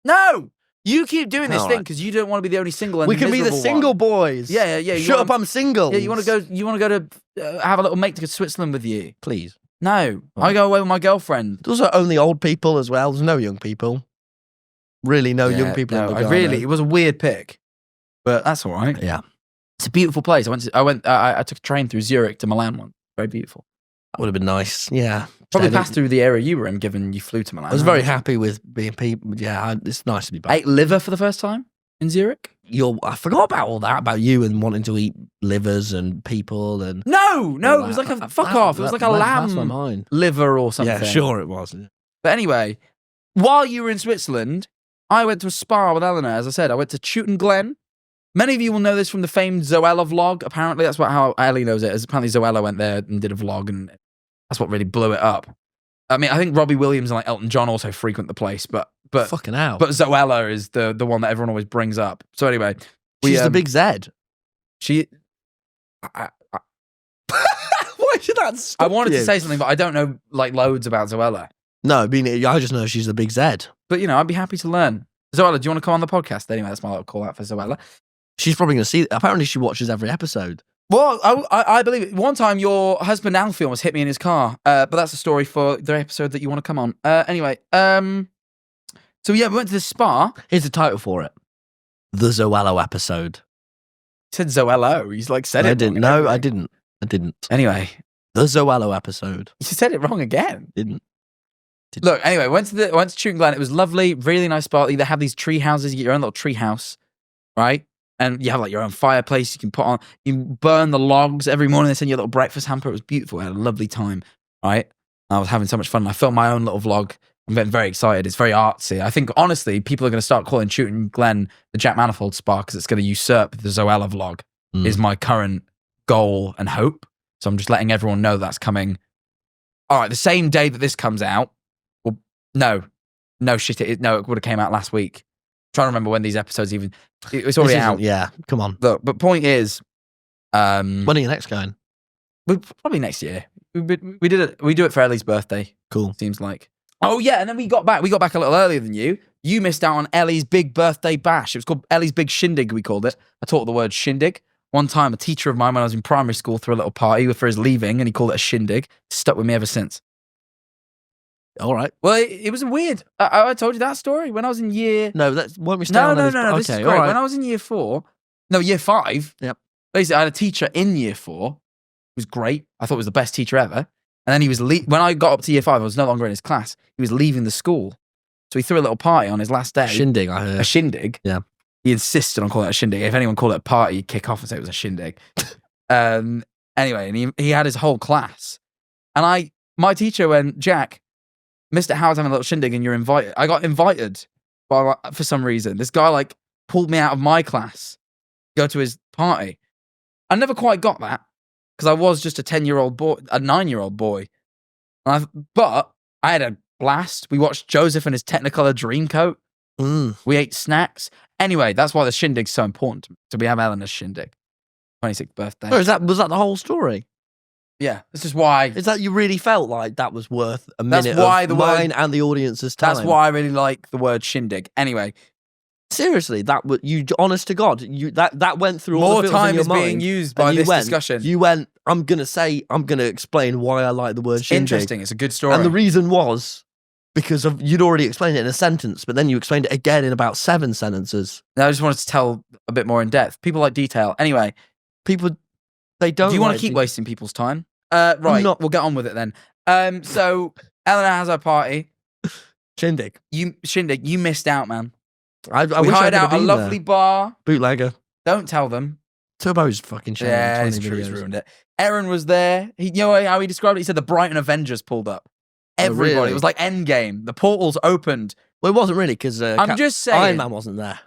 No! You keep doing this All thing right. because you don't want to be the only single and We can be the miserable single one. boys. Yeah. Shut up, I'm single. Yeah, you want to go to have a little mate to go to Switzerland with you. Please. No, Oh. I go away with my girlfriend. Those are only old people as well. There's no young people. Really, no young Yeah, people. No, in it Lugano. was a weird pick, but that's all right. Yeah. It's a beautiful place. I took a train through Zurich to Milan once. Very beautiful. That would have been nice. Yeah. Probably So passed through the area you were in, given you flew to Milan. I was very happy with being people. Yeah, it's nice to be back. Ate liver for the first time in Zurich. I forgot about all that about you and wanting to eat livers and people and. No, it was like a fuck off. It was like a That's my lamb mind. liver or something. Yeah, sure it was. But anyway, while you were in Switzerland, I went to a spa with Eleanor. As I said, I went to Chewton Glen. Many of you will know this from the famed Zoella vlog. Apparently, that's how Ellie knows it. Apparently, Zoella went there and did a vlog, and that's what really blew it up. I mean, I think Robbie Williams and like Elton John also frequent the place, but Fucking hell. but Zoella is the one that everyone always brings up. So anyway, She's the big Z. She. Why should that stop I wanted you? to say something, but I don't know like loads about Zoella. No, I just know she's the big Z. But I'd be happy to learn. Zoella, do you want to come on the podcast? Anyway, that's my little call out for Zoella. She's probably going to see. Apparently, she watches every episode. Well, I believe it. One time, your husband Alfie almost hit me in his car, but that's a story for the episode that you want to come on. Anyway, so yeah, we went to the spa. Here's the title for it: The Zoello episode. He said Zoello. He's like said I it. didn't. wrong and No, I everything. didn't. Anyway, The Zoello episode. you said it wrong again. Didn't. Look, anyway, went to Chewton Glen. It was lovely, really nice spa. They have these tree houses. You get your own little tree house, right? And you have like your own fireplace. You can put on. You burn the logs every morning. They send you a little breakfast hamper. It was beautiful. I had a lovely time, right? I was having so much fun. I filmed my own little vlog. I'm getting very excited. It's very artsy. I think honestly, people are going to start calling Chewton Glen the Jack Manifold spa because it's going to usurp the Zoella vlog. Is my current goal and hope. So I'm just letting everyone know that's coming. All right, the same day that this comes out. Well, no shit. It would have came out last week. I'm trying to remember when these episodes even. It's already out. Yeah, come on. Look, but point is, When are you next going? probably next year. We did it. We do it for Ellie's birthday. Cool. Seems like. Oh yeah, and then we got back. We got back a little earlier than you. You missed out on Ellie's big birthday bash. It was called Ellie's Big Shindig. We called it. I taught the word shindig. one time a teacher of mine when I was in primary school threw a little party for his leaving, and he called it a shindig. Stuck with me ever since. All right. Well, it was weird. I told you that story when I was in year. No, won't we stay No. on this? This is great. When I was in year 4, no, year 5. Yep. Basically, I had a teacher in year 4. He was great. I thought he was the best teacher ever. And then he was when I got up to year 5, I was no longer in his class. He was leaving the school, so he threw a little party on his last day. Shindig, I heard. A shindig. Yeah. He insisted on calling it a shindig. If anyone called it a party, he'd kick off and say it was a shindig. Anyway, and he had his whole class. And my teacher went, Jack, Mr. Howard's having a little shindig and you're invited. I got invited for some reason. This guy pulled me out of my class to go to his party. I never quite got that because I was just a 10-year-old boy, a 9-year-old boy. But I had a blast. We watched Joseph and his Technicolor Dreamcoat. We ate snacks. Anyway, that's why the shindig's so important to me. So we have Eleanor's shindig. 26th birthday. Oh, was that the whole story? Yeah, this is why. Is that you really felt like that was worth a minute of mine and the audience's time? That's why I really like the word shindig. Anyway. Seriously, honest to God, that went through all more the filters time in your is mind, being used by this discussion. You went, I'm going to explain why I like the word shindig. Interesting, it's a good story. And the reason was because you'd already explained it in a sentence, but then you explained it again in about 7 sentences. I just wanted to tell a bit more in depth. People like detail. Anyway, they don't. Do you want to keep wasting people's time? Right, we'll get on with it then. So Eleanor has her party. Shindig. You missed out, man. We wish hired out a lovely bar. Bootlegger. Don't tell them. Turbo's fucking shame. Yeah, it's true. He's ruined it. Eryn was there. You know how he described it? He said the Brighton Avengers pulled up. Everybody. Really? It was like Endgame. The portals opened. Well, it wasn't really because I'm just saying. Iron Man wasn't there.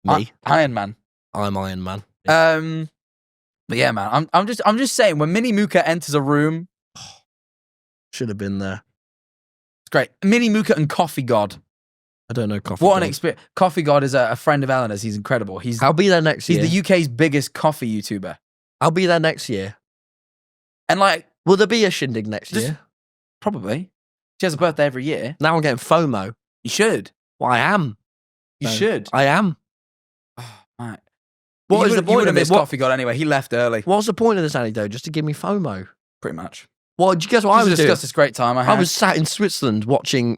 Me. Iron Man. I'm Iron Man. But yeah, man. I'm just saying when Minnie Mooka enters a room, should have been there. It's great. Minnie Mooka and Coffee God. I don't know Coffee What God. an experience. Coffee God is a friend of Eleanor's. He's incredible. I'll be there next year. He's the UK's biggest coffee YouTuber. I'll be there next year. And will there be a shindig next year? Probably. She has a birthday every year. Now I'm getting FOMO. You should. Well, I am. You should. I am. Oh, right. What is the point of this? Coffee God anyway. He left early. What's the point of this anecdote? Just to give me FOMO? Pretty much. Well, did you guess what I was doing? Discuss this great time I had. I was sat in Switzerland watching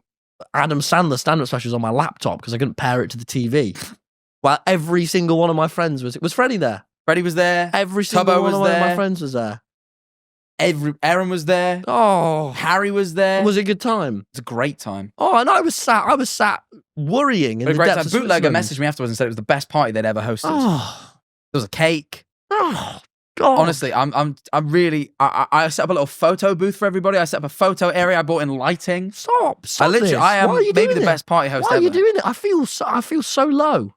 Adam Sandler stand-up specials on my laptop because I couldn't pair it to the TV. Well, every single one of my friends was Freddie there. Freddie was there. Every single one of my friends was there. Aaron was there. Oh, Harry was there. Was it a good time? It was a great time. Oh, and I was sat worrying in the depths of Bootlegger Switzerland. messaged me afterwards and said it was the best party they'd ever hosted. Oh, there was a cake. Oh, God. Honestly, I'm really. I set up a little photo booth for everybody. I set up a photo area. I brought in lighting. Stop I am Why are you maybe doing the it? best party host Why ever. are you doing it? I feel so low.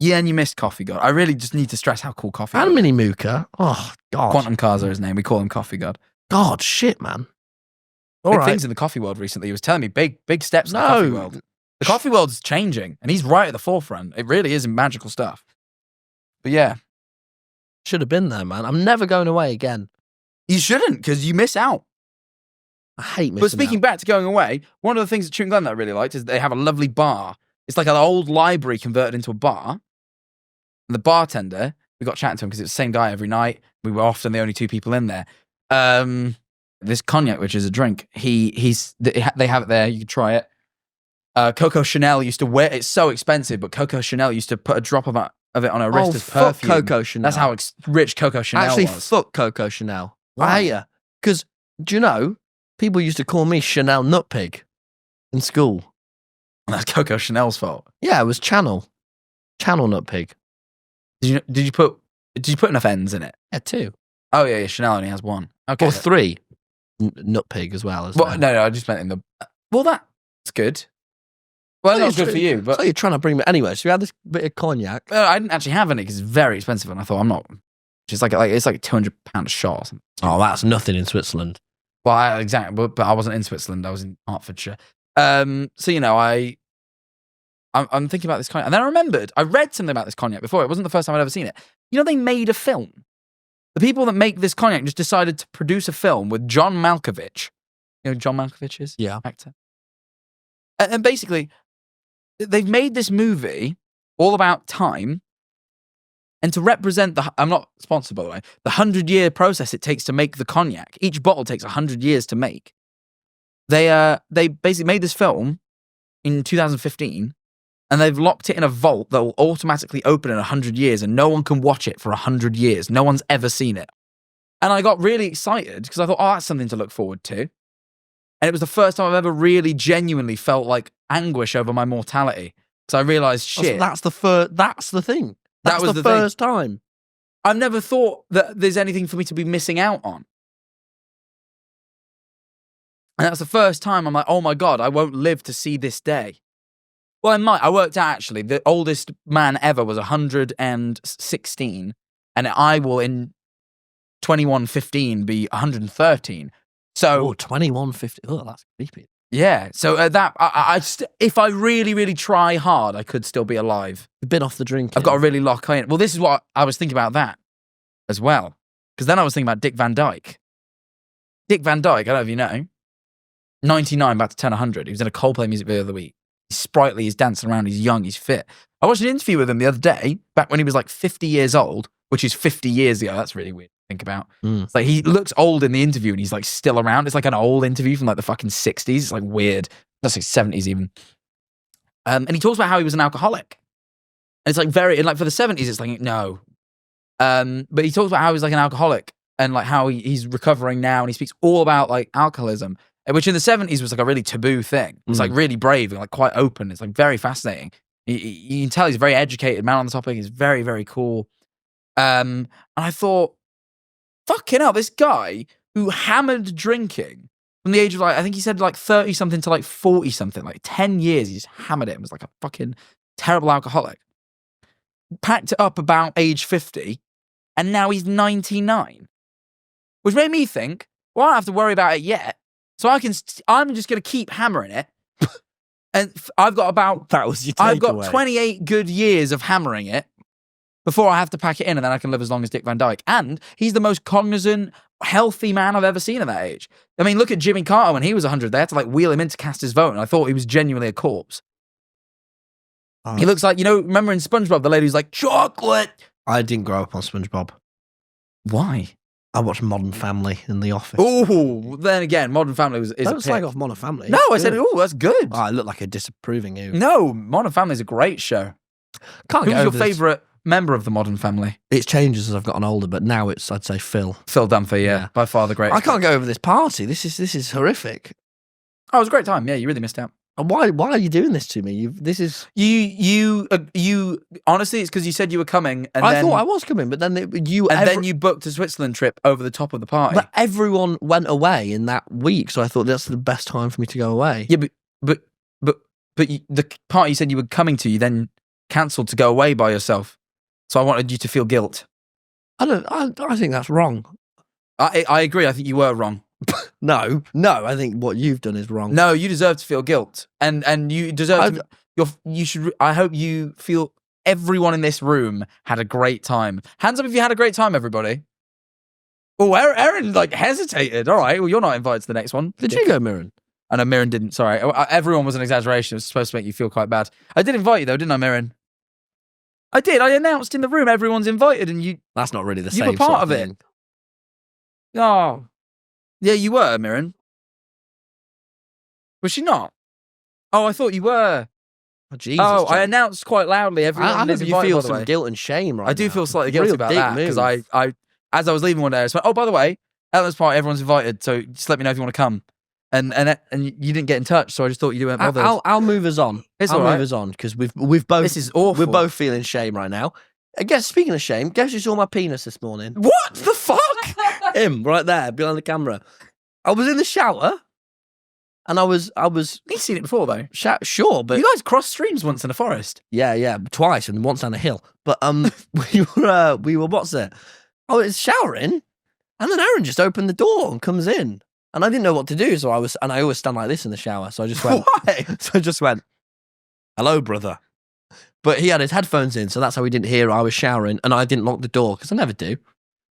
Yeah, and you missed Coffee God. I really just need to stress how cool Coffee God And is. Minnie Mooka. Oh, God. Quantum Cars are his name. We call him Coffee God. God, shit, man. All Big right. things in the coffee world recently. He was telling me big steps in the coffee world. The coffee world's changing, and he's right at the forefront. It really is magical stuff. But yeah. Should have been there, man. I'm never going away again. You shouldn't, because you miss out. I hate missing But speaking back to going away, one of the things at Chewing Glen that I really liked is they have a lovely bar. It's like an old library converted into a bar. And the bartender, we got chatting to him because it's the same guy every night. We were often the only 2 people in there. This cognac, which is a drink, they have it there. You can try it. Coco Chanel used to wear it's so expensive, but Coco Chanel used to put a drop of it on her wrist as fuck perfume. Coco Chanel. That's how rich Coco Chanel Actually, was. fuck Coco Chanel. Why? I hate her. Because, do you know, people used to call me Chanel Nutpig in school. That's Coco Chanel's fault. Yeah, it was Channel Nutpig. Did you put enough N's in it? Yeah, 2. Oh yeah, Chanel only has 1. Okay. Or 3. Nutpig as well. Well, no, I just meant in the. Well, that's good. Well, that's good for you, but so you're trying to bring me anyway. So we had this bit of cognac. I didn't actually have any because it's very expensive, and I thought I'm not. It's like £200 a shot or something. Oh, that's nothing in Switzerland. Well, exactly, but I wasn't in Switzerland. I was in Hertfordshire. So you know, I'm thinking about this cognac, and then I remembered I read something about this cognac before. It wasn't the first time I'd ever seen it. You know, they made a film. The people that make this cognac just decided to produce a film with John Malkovich. You know who John Malkovich is? Yeah. Actor. And basically, they've made this movie all about time, And to represent I'm not sponsored, by the way, the 100-year process it takes to make the cognac. Each bottle takes 100 years to make. They basically made this film in 2015, and they've locked it in a vault that will automatically open in 100 years, and no one can watch it for 100 years. No one's ever seen it. And I got really excited because I thought, oh, that's something to look forward to. And it was the first time I've ever really genuinely felt like anguish over my mortality. Because I realized, shit. That's the thing. That was the first time. I've never thought that there's anything for me to be missing out on. And that's the first time I'm like, oh my God, I won't live to see this day. Well, I might. I worked out, actually, the oldest man ever was 116. And I will, in 2115, be 113. So 2150. Oh, that's creepy. Yeah. So if I really, really try hard, I could still be alive. You've been off the drink. I've got to really lock in. Well, this is what I was thinking about that as well. Because then I was thinking about Dick Van Dyke. Dick Van Dyke, I don't know if you know, 99, about to turn 100. He was in a Coldplay music video the other week. He's sprightly, he's dancing around, he's young, he's fit. I watched an interview with him the other day, back when he was like 50 years old, which is 50 years ago. That's really weird to think about. It's like he looks old in the interview and he's like still around. It's like an old interview from like the fucking 60s. It's like weird. That's like 70s even. And he talks about how he was an alcoholic. And it's like very, like for the 70s, it's like, no. But he talks about how he's like an alcoholic and like how he's recovering now. And he speaks all about like alcoholism, which in the 70s was like a really taboo thing. It's like really brave and like quite open. It's like very fascinating. You can tell he's a very educated man on the topic. He's very, very cool. And I thought, fucking hell, this guy who hammered drinking from the age of like, I think he said like 30 something to like 40 something, like 10 years, he just hammered it and was like a fucking terrible alcoholic. Packed it up about age 50, and now he's 99. Which made me think, well, I don't have to worry about it yet. So I'm just going to keep hammering it. And I've got that was your I've got takeaway. 28 good years of hammering it before I have to pack it in, and then I can live as long as Dick Van Dyke. And he's the most cognizant, healthy man I've ever seen at that age. I mean, look at Jimmy Carter when he was 100. They had to like wheel him in to cast his vote, and I thought he was genuinely a corpse. Oh. He looks like, remember in SpongeBob, the lady who's like, chocolate. I didn't grow up on SpongeBob. Why? I watched Modern Family in The Office. Oh, then again, Modern Family is Don't a slag pick. off Modern Family. No, I It's said, good. oh, that's good. Oh, I look like a disapproving you. No, Modern Family is a great show. Can't Who's get your over this. favourite member of the Modern Family? It changes as I've gotten older, but now it's, I'd say, Phil. Phil Dunphy, yeah. By far the greatest. I can't go over this party. This is horrific. Oh, it was a great time. Yeah, you really missed out. And why are you doing this to me? You honestly, it's because you said you were coming, and I then, thought I was coming, but then then you booked a Switzerland trip over the top of the party. But everyone went away in that week, so I thought that's the best time for me to go away. Yeah, but the party you said you were coming to, you then cancelled to go away by yourself. So I wanted you to feel guilt. I think that's wrong. I agree. I think you were wrong. No, I think what you've done is wrong. No, you deserve to feel guilt, and you deserve you should. I hope you feel everyone in this room had a great time. Hands up if you had a great time, everybody. Oh, Erin like hesitated. All right, well you're not invited to the next one. Did you go, Mirren? I know Mirren didn't. Sorry, everyone was an exaggeration. It was supposed to make you feel quite bad. I did invite you though, didn't I, Mirren? I did. I announced in the room everyone's invited, and you. That's not really the You same. were part sort of it. thing. Oh, yeah, you were, Mirren. Was she not? Oh, I thought you were. Oh, Jesus. Oh, I Jack. announced quite loudly. Everyone I is hope you invited, feel by the some way. guilt and shame right I do now. feel slightly guilty Real about dick that because move. I, as I was leaving one day, I just went, oh, by the way, Ellen's party, everyone's invited, so just let me know if you want to come. And you didn't get in touch, so I just thought you weren't bothered. I'll move us on. It's I'll all right. move us on because we've both. This is awful. We're both feeling shame right now. Speaking of shame, guess who saw my penis this morning? What the fuck? Him right there behind the camera. I was in the shower, and I was He's seen it before though. sure, but You guys crossed streams once in a forest. yeah, twice and once down a hill. But we were what's it? I was showering, and then Aaron just opened the door and comes in, and I didn't know what to do, so I always stand like this in the shower, so I just went. Why? So I just went, hello, brother. But he had his headphones in, so that's how he didn't hear I was showering, and I didn't lock the door because I never do.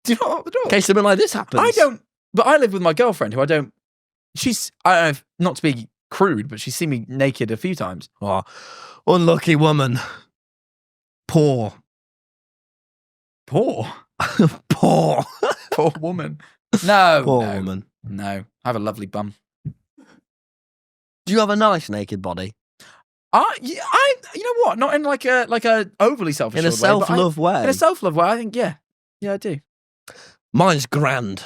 Do you not lock the door? In case something like this happens. I don't. But I live with my girlfriend, who I don't. She's. I don't know. Not to be crude, but she's seen me naked a few times. Oh, unlucky woman. Poor. Poor. Poor. Poor woman. No. Poor no, woman. No. I have a lovely bum. Do you have a nice naked body? You know what? Not in like a overly selfish In a self-love way? In a self-love way, I think, yeah. Yeah, I do. Mine's grand.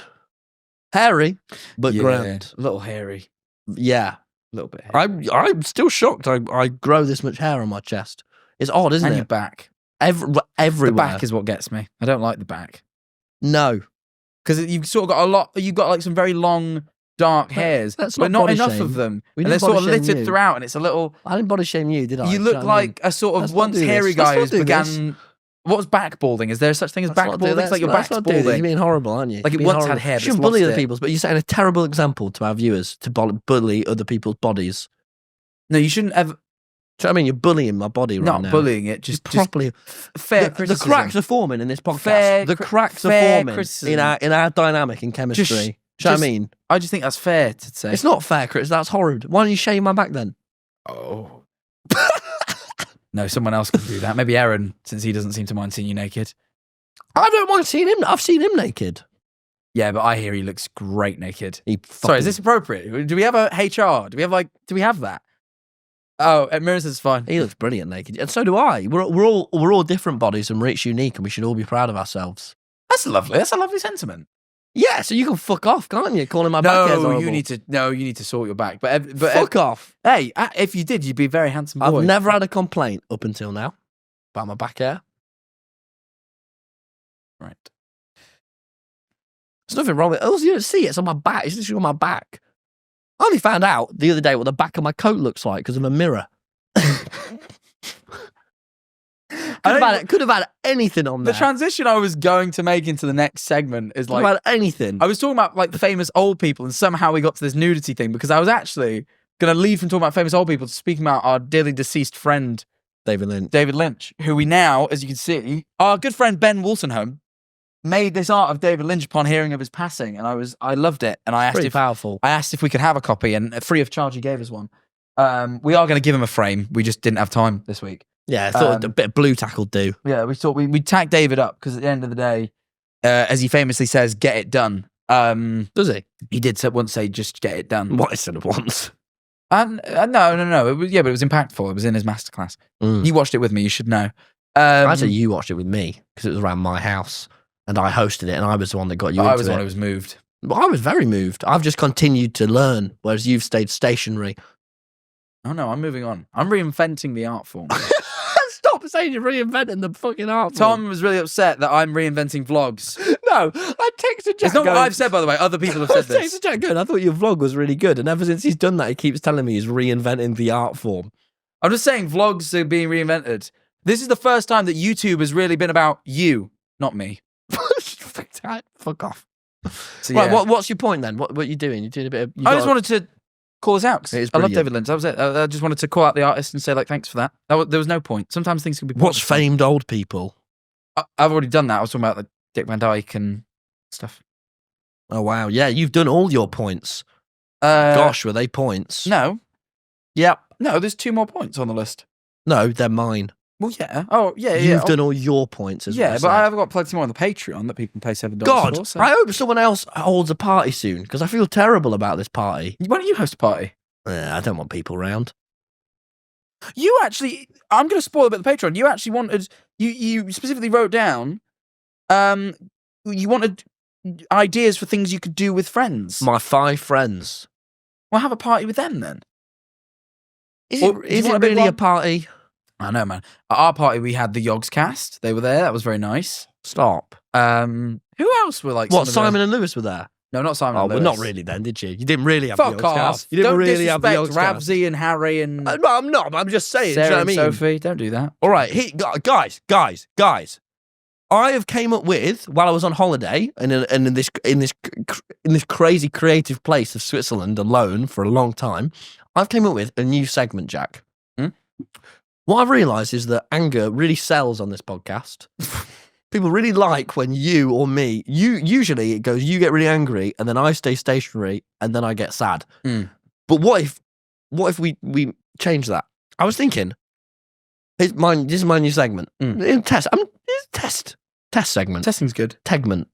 Hairy, but Yeah, grand. a little hairy. Yeah. A little bit hairy. I'm still shocked I grow this much hair on my chest. It's odd, isn't And it? your back. Everywhere. The back is what gets me. I don't like the back. No. Because you've sort of got a lot, you've got like some very long, dark hairs, that's but not not body enough shame. of them. We And they're didn't sort of body shame littered you. throughout, and it's a little... I didn't body shame you, did I? You Do look know what I mean? like a sort Let's of not once do this. hairy Let's guy not who's do this. began... What's back balding? Is there such thing as Let's back not do balding? this. It's like your Let's back's not do this. balding. You're being horrible, aren't you? Like You're it being once horrible. had hair, but You shouldn't it's bully lost other it. people's, but you're setting a terrible example to our viewers to bully other people's bodies. No, you shouldn't ever... Do you know what I mean? You're bullying my body right Not now. bullying it, just properly. fair The criticism. cracks are forming in this podcast. Fair the cri- cracks are fair forming criticism. in our dynamic and chemistry. Just- Do you know what I just- mean? I just think that's fair to say. It's not fair, Chris. That's horrid. Why don't you shave my back then? Oh. No, someone else can do that. Maybe Aaron, since he doesn't seem to mind seeing you naked. I don't mind seeing him. I've seen him naked. Yeah, but I hear he looks great naked. He Sorry, is this appropriate? Do we have a HR? Do we have that? Oh, Mirren says it's fine. He looks brilliant naked, and so do I. We're all different bodies, and we're each unique, and we should all be proud of ourselves. That's lovely. That's a lovely sentiment. Yeah, so you can fuck off, can't you? Calling my back hairs No, horrible. you need to sort your back. But fuck off. Hey, if you did, you'd be a very handsome boy. I've never had a complaint up until now about my back hair. Right. There's nothing wrong with it. You don't see it. It's on my back. It's literally on my back. I only found out the other day what the back of my coat looks like because of a mirror. Could have had anything on The there. transition I was going to make into the next segment is Could have like had anything. I was talking about like the famous old people, and somehow we got to this nudity thing because I was actually going to lead from talking about famous old people to speaking about our dearly deceased friend David Lynch. David Lynch, who we now, as you can see, our good friend Ben Wolstenholme made this art of David Lynch upon hearing of his passing, and I loved it, and I Pretty powerful. asked if we could have a copy, and free of charge he gave us one. We are going to give him a frame. We just didn't have time this week. Yeah, I thought a bit of blue tack will do. Yeah, we thought we'd tag David up because at the end of the day, as he famously says, get it done. Does he? He did once say, just get it done. What I said once. No. It was, but it was impactful. It was in his masterclass. Mm. You watched it with me. You should know. Actually, you watched it with me because it was around my house and I hosted it and I was the one that got you into I was the it. one who was moved. Well, I was very moved. I've just continued to learn, whereas you've stayed stationary. Oh no, I'm moving on. I'm reinventing the art form. Stop saying you're reinventing the fucking art. Tom was really upset that I'm reinventing vlogs. No, I texted Jack. It's not what going- I've said, by the way. Other people have I said this. texted Jack going, I thought your vlog was really good. And ever since he's done that, he keeps telling me he's reinventing the art form. I'm just saying vlogs are being reinvented. This is the first time that YouTube has really been about you, not me. Fuck off. So, Right, yeah. what's your point then? What are you doing? You're doing a bit of... I just wanted to call this out It because is I love brilliant. David Lynch. That was it. I just wanted to call out the artist and say, like, thanks for that. There was no point. Sometimes things can be What's pointless. famed old people? I've already done that. I was talking about like Dick Van Dyke and stuff. Oh, wow. Yeah, you've done all your points. Gosh, were they points? No. Yep. No, there's 2 more points on the list. No, they're mine. Well, yeah. Oh, yeah, You've done all your points as Yeah, well. but I've got plenty more on the Patreon that people can pay $7 God, for. So. I hope someone else holds a party soon because I feel terrible about this party. Why don't you host a party? I don't want people around. You actually, I'm going to spoil a bit of the Patreon. You actually wanted, you specifically wrote down, you wanted ideas for things you could do with friends. My 5 friends. Well, have a party with them then. Is Or do you it want a big really a one? party? I know, man. At our party, we had the Yogs cast. They were there. That was very nice. Stop. Who else were like? What, some of Simon the... and Lewis were there? No, not Simon. Oh, and well, Lewis. not really then, did you? You didn't really have Fuck the off. Yogscast. You didn't Don't really have the disrespect Yogscast. Ravsey and Harry and No, I'm not. I'm just saying. Sarah do you know and what I mean? Sophie. Don't do that. All right, guys. I have came up with while I was on holiday and in this crazy creative place of Switzerland alone for a long time. I've came up with a new segment, Jack. Hmm? What I've realised is that anger really sells on this podcast. People really like when you or me. Usually it goes. You get really angry, and then I stay stationary, and then I get sad. Mm. But what if we change that? I was thinking. This is my new segment. Mm. Test. Test Test segment. Testing's good. Tegment.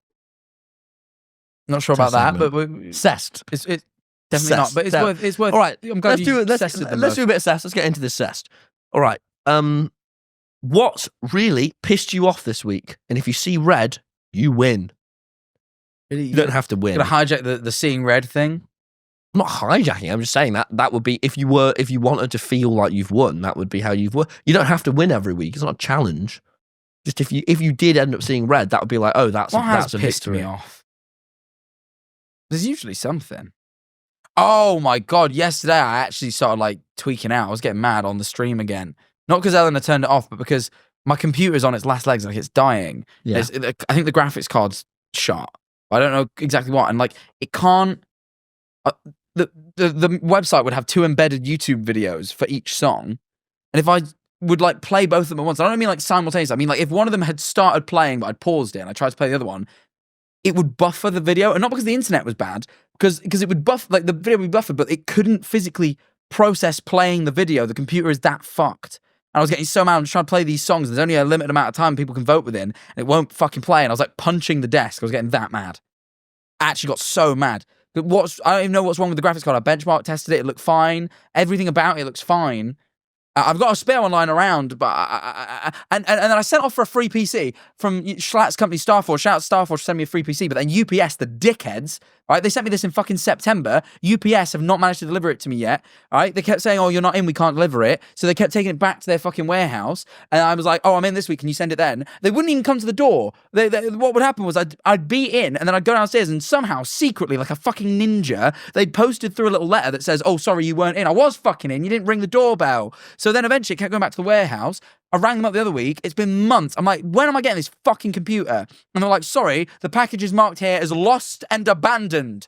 Not sure Test about that, segment. but Cest. it's definitely not. But it's worth. All right. I'm glad Let's do you it. Let's cessed the do a most. bit of cest. Let's get into this cest. All right. What really pissed you off this week? And if you see red, you win. Really, You don't have to win. Gonna hijack the seeing red thing. I'm not hijacking. I'm just saying that would be if you wanted to feel like you've won, that would be how you've won. You don't have to win every week. It's not a challenge. Just if you did end up seeing red, that would be like, oh, that's What has a pissed victory. me off? There's usually something. Oh my god! Yesterday I actually started like tweaking out. I was getting mad on the stream again. Not because Eleanor turned it off, but because my computer's on its last legs, like it's dying. Yeah. I think the graphics card's shot. I don't know exactly what, and like it can't. The website would have 2 embedded YouTube videos for each song, and if I would like play both of them at once, I don't mean like simultaneously. I mean like if one of them had started playing, but I'd paused it and I tried to play the other one, it would buffer the video, and not because the internet was bad, because it would buff, like the video would be buffered, but it couldn't physically process playing the video. The computer is that fucked. And I was getting so mad. I'm trying to play these songs. There's only a limited amount of time people can vote within, and it won't fucking play. And I was like punching the desk. I was getting that mad. I actually got so mad. I don't even know what's wrong with the graphics card. I benchmark tested it. It looked fine. Everything about it looks fine. I've got a spare one lying around, but and then I sent off for a free PC from Schlatt's company Starforge. Shout out to Starforge to send me a free PC, but then UPS, the dickheads, right? They sent me this in fucking September. UPS have not managed to deliver it to me yet, right? They kept saying, oh, you're not in, we can't deliver it. So they kept taking it back to their fucking warehouse, and I was like, oh, I'm in this week, can you send it then? They wouldn't even come to the door. What would happen was I'd be in, and then I'd go downstairs, and somehow, secretly, like a fucking ninja, they'd posted through a little letter that says, oh, sorry, you weren't in. I was fucking in, you didn't ring the doorbell. So then eventually it kept going back to the warehouse. I rang them up the other week. It's been months. I'm like, when am I getting this fucking computer? And they're like, sorry, the package is marked here as lost and abandoned.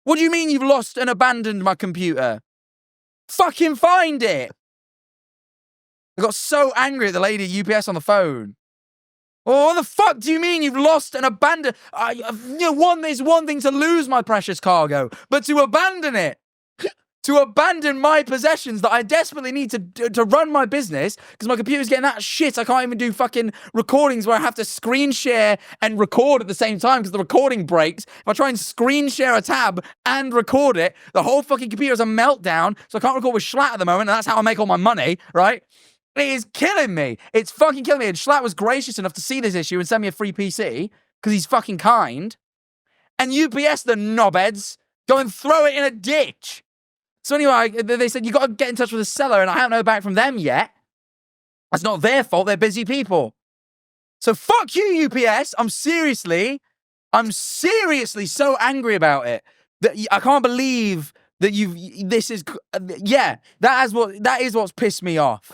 What do you mean you've lost and abandoned my computer? Fucking find it. I got so angry at the lady at UPS on the phone. Oh, what the fuck do you mean you've lost and abandoned? There's one thing to lose my precious cargo, but to abandon it. To abandon my possessions that I desperately need to run my business because my computer's getting that shit. I can't even do fucking recordings where I have to screen share and record at the same time because the recording breaks. If I try and screen share a tab and record it, the whole fucking computer is a meltdown. So I can't record with Schlatt at the moment, and that's how I make all my money, right? It is killing me. It's fucking killing me. And Schlatt was gracious enough to see this issue and send me a free PC because he's fucking kind. And UPS, the knobheads, go and throw it in a ditch. So anyway, they said, you got to get in touch with the seller, and I haven't heard back from them yet. That's not their fault. They're busy people. So fuck you, UPS. I'm seriously so angry about it that I can't believe that that is what's pissed me off.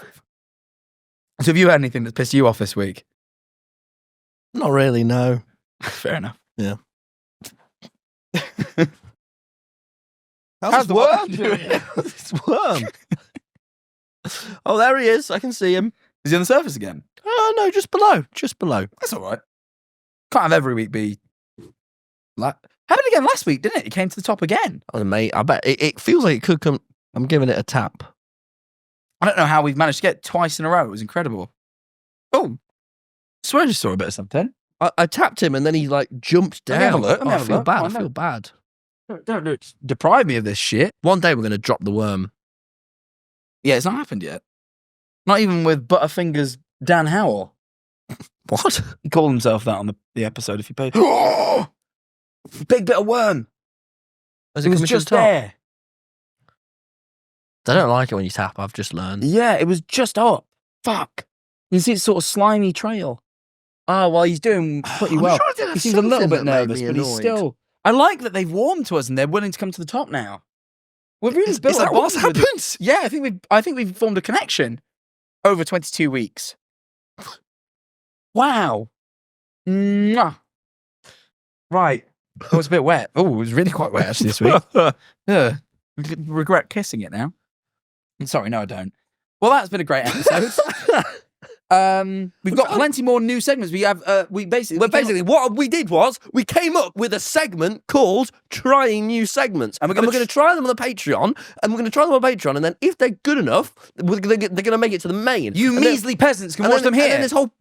So have you had anything that's pissed you off this week? Not really, no. Fair enough. Yeah. How's the worm doing? This worm. Oh, there he is. I can see him. Is he on the surface again? Oh, no, just below. Just below. That's all right. Can't have every week be like... Happened again last week, didn't it? It came to the top again. Oh, mate, I bet it feels like it could come. I'm giving it a tap. I don't know how we've managed to get twice in a row. It was incredible. Oh, I swear I just saw a bit of something. I tapped him and then he like jumped down. Let me have a look. Oh, I feel bad. I feel bad. Don't deprive me of this shit. One day we're going to drop the worm. Yeah, it's not happened yet. Not even with Butterfingers Dan Howell. What? He called himself that on the episode if you paid. Big bit of worm. Has It was come just to the top? there. I don't like it when you tap. I've just learned. Yeah, it was just up. Fuck. You can see it's sort of slimy trail. Oh, well, he's doing pretty I'm well. sure there He was seems a little something bit that made nervous, me but he's annoyed. still... I like that they've warmed to us and they're willing to come to the top now. We've really built Is a that what's bond with it. happened? Yeah, I think we've formed a connection over 22 weeks. Wow. Mwah. Right. Oh, it's a bit wet. Oh, it was really quite wet actually this week. Yeah. Regret kissing it now. I'm sorry, no, I don't. Well, that's been a great episode. We've got plenty more new segments. We have Basically, what we did was we came up with a segment called "Trying New Segments," and we're going to try them on the Patreon, and then if they're good enough, they're going to make it to the main. You measly peasants can watch them here. And then this whole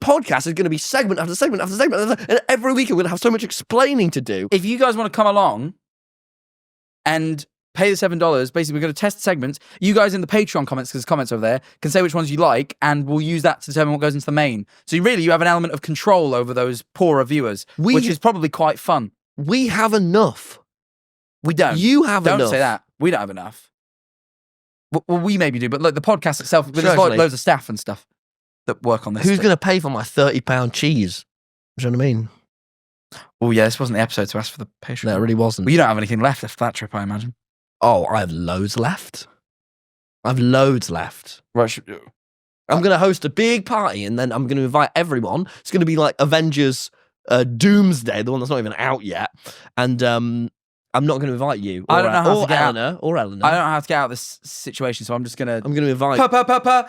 podcast is going to be segment after segment after segment, and every week we're going to have so much explaining to do. If you guys want to come along and pay the $7, basically we're going to test segments. You guys in the Patreon comments, because there's comments over there, can say which ones you like, and we'll use that to determine what goes into the main. So you have an element of control over those poorer viewers, which is probably quite fun. We have enough. We don't. You have enough. Don't say that. We don't have enough. Well, we maybe do, but look, the podcast itself, there's loads of staff and stuff that work on this. Who's going to pay for my £30 cheese? Do you know what I mean? Oh yeah, this wasn't the episode to ask for the Patreon. No, it really wasn't. Well, you don't have anything left after that trip, I imagine. Oh, I have loads left. Right. I'm going to host a big party, and then I'm going to invite everyone. It's going to be like Avengers Doomsday, the one that's not even out yet. And I'm not going to invite you. I don't know how to get Eleanor, out. Or Eleanor. I don't know how to get out of this situation, so I'm just going to... I'm going to invite... Patreon!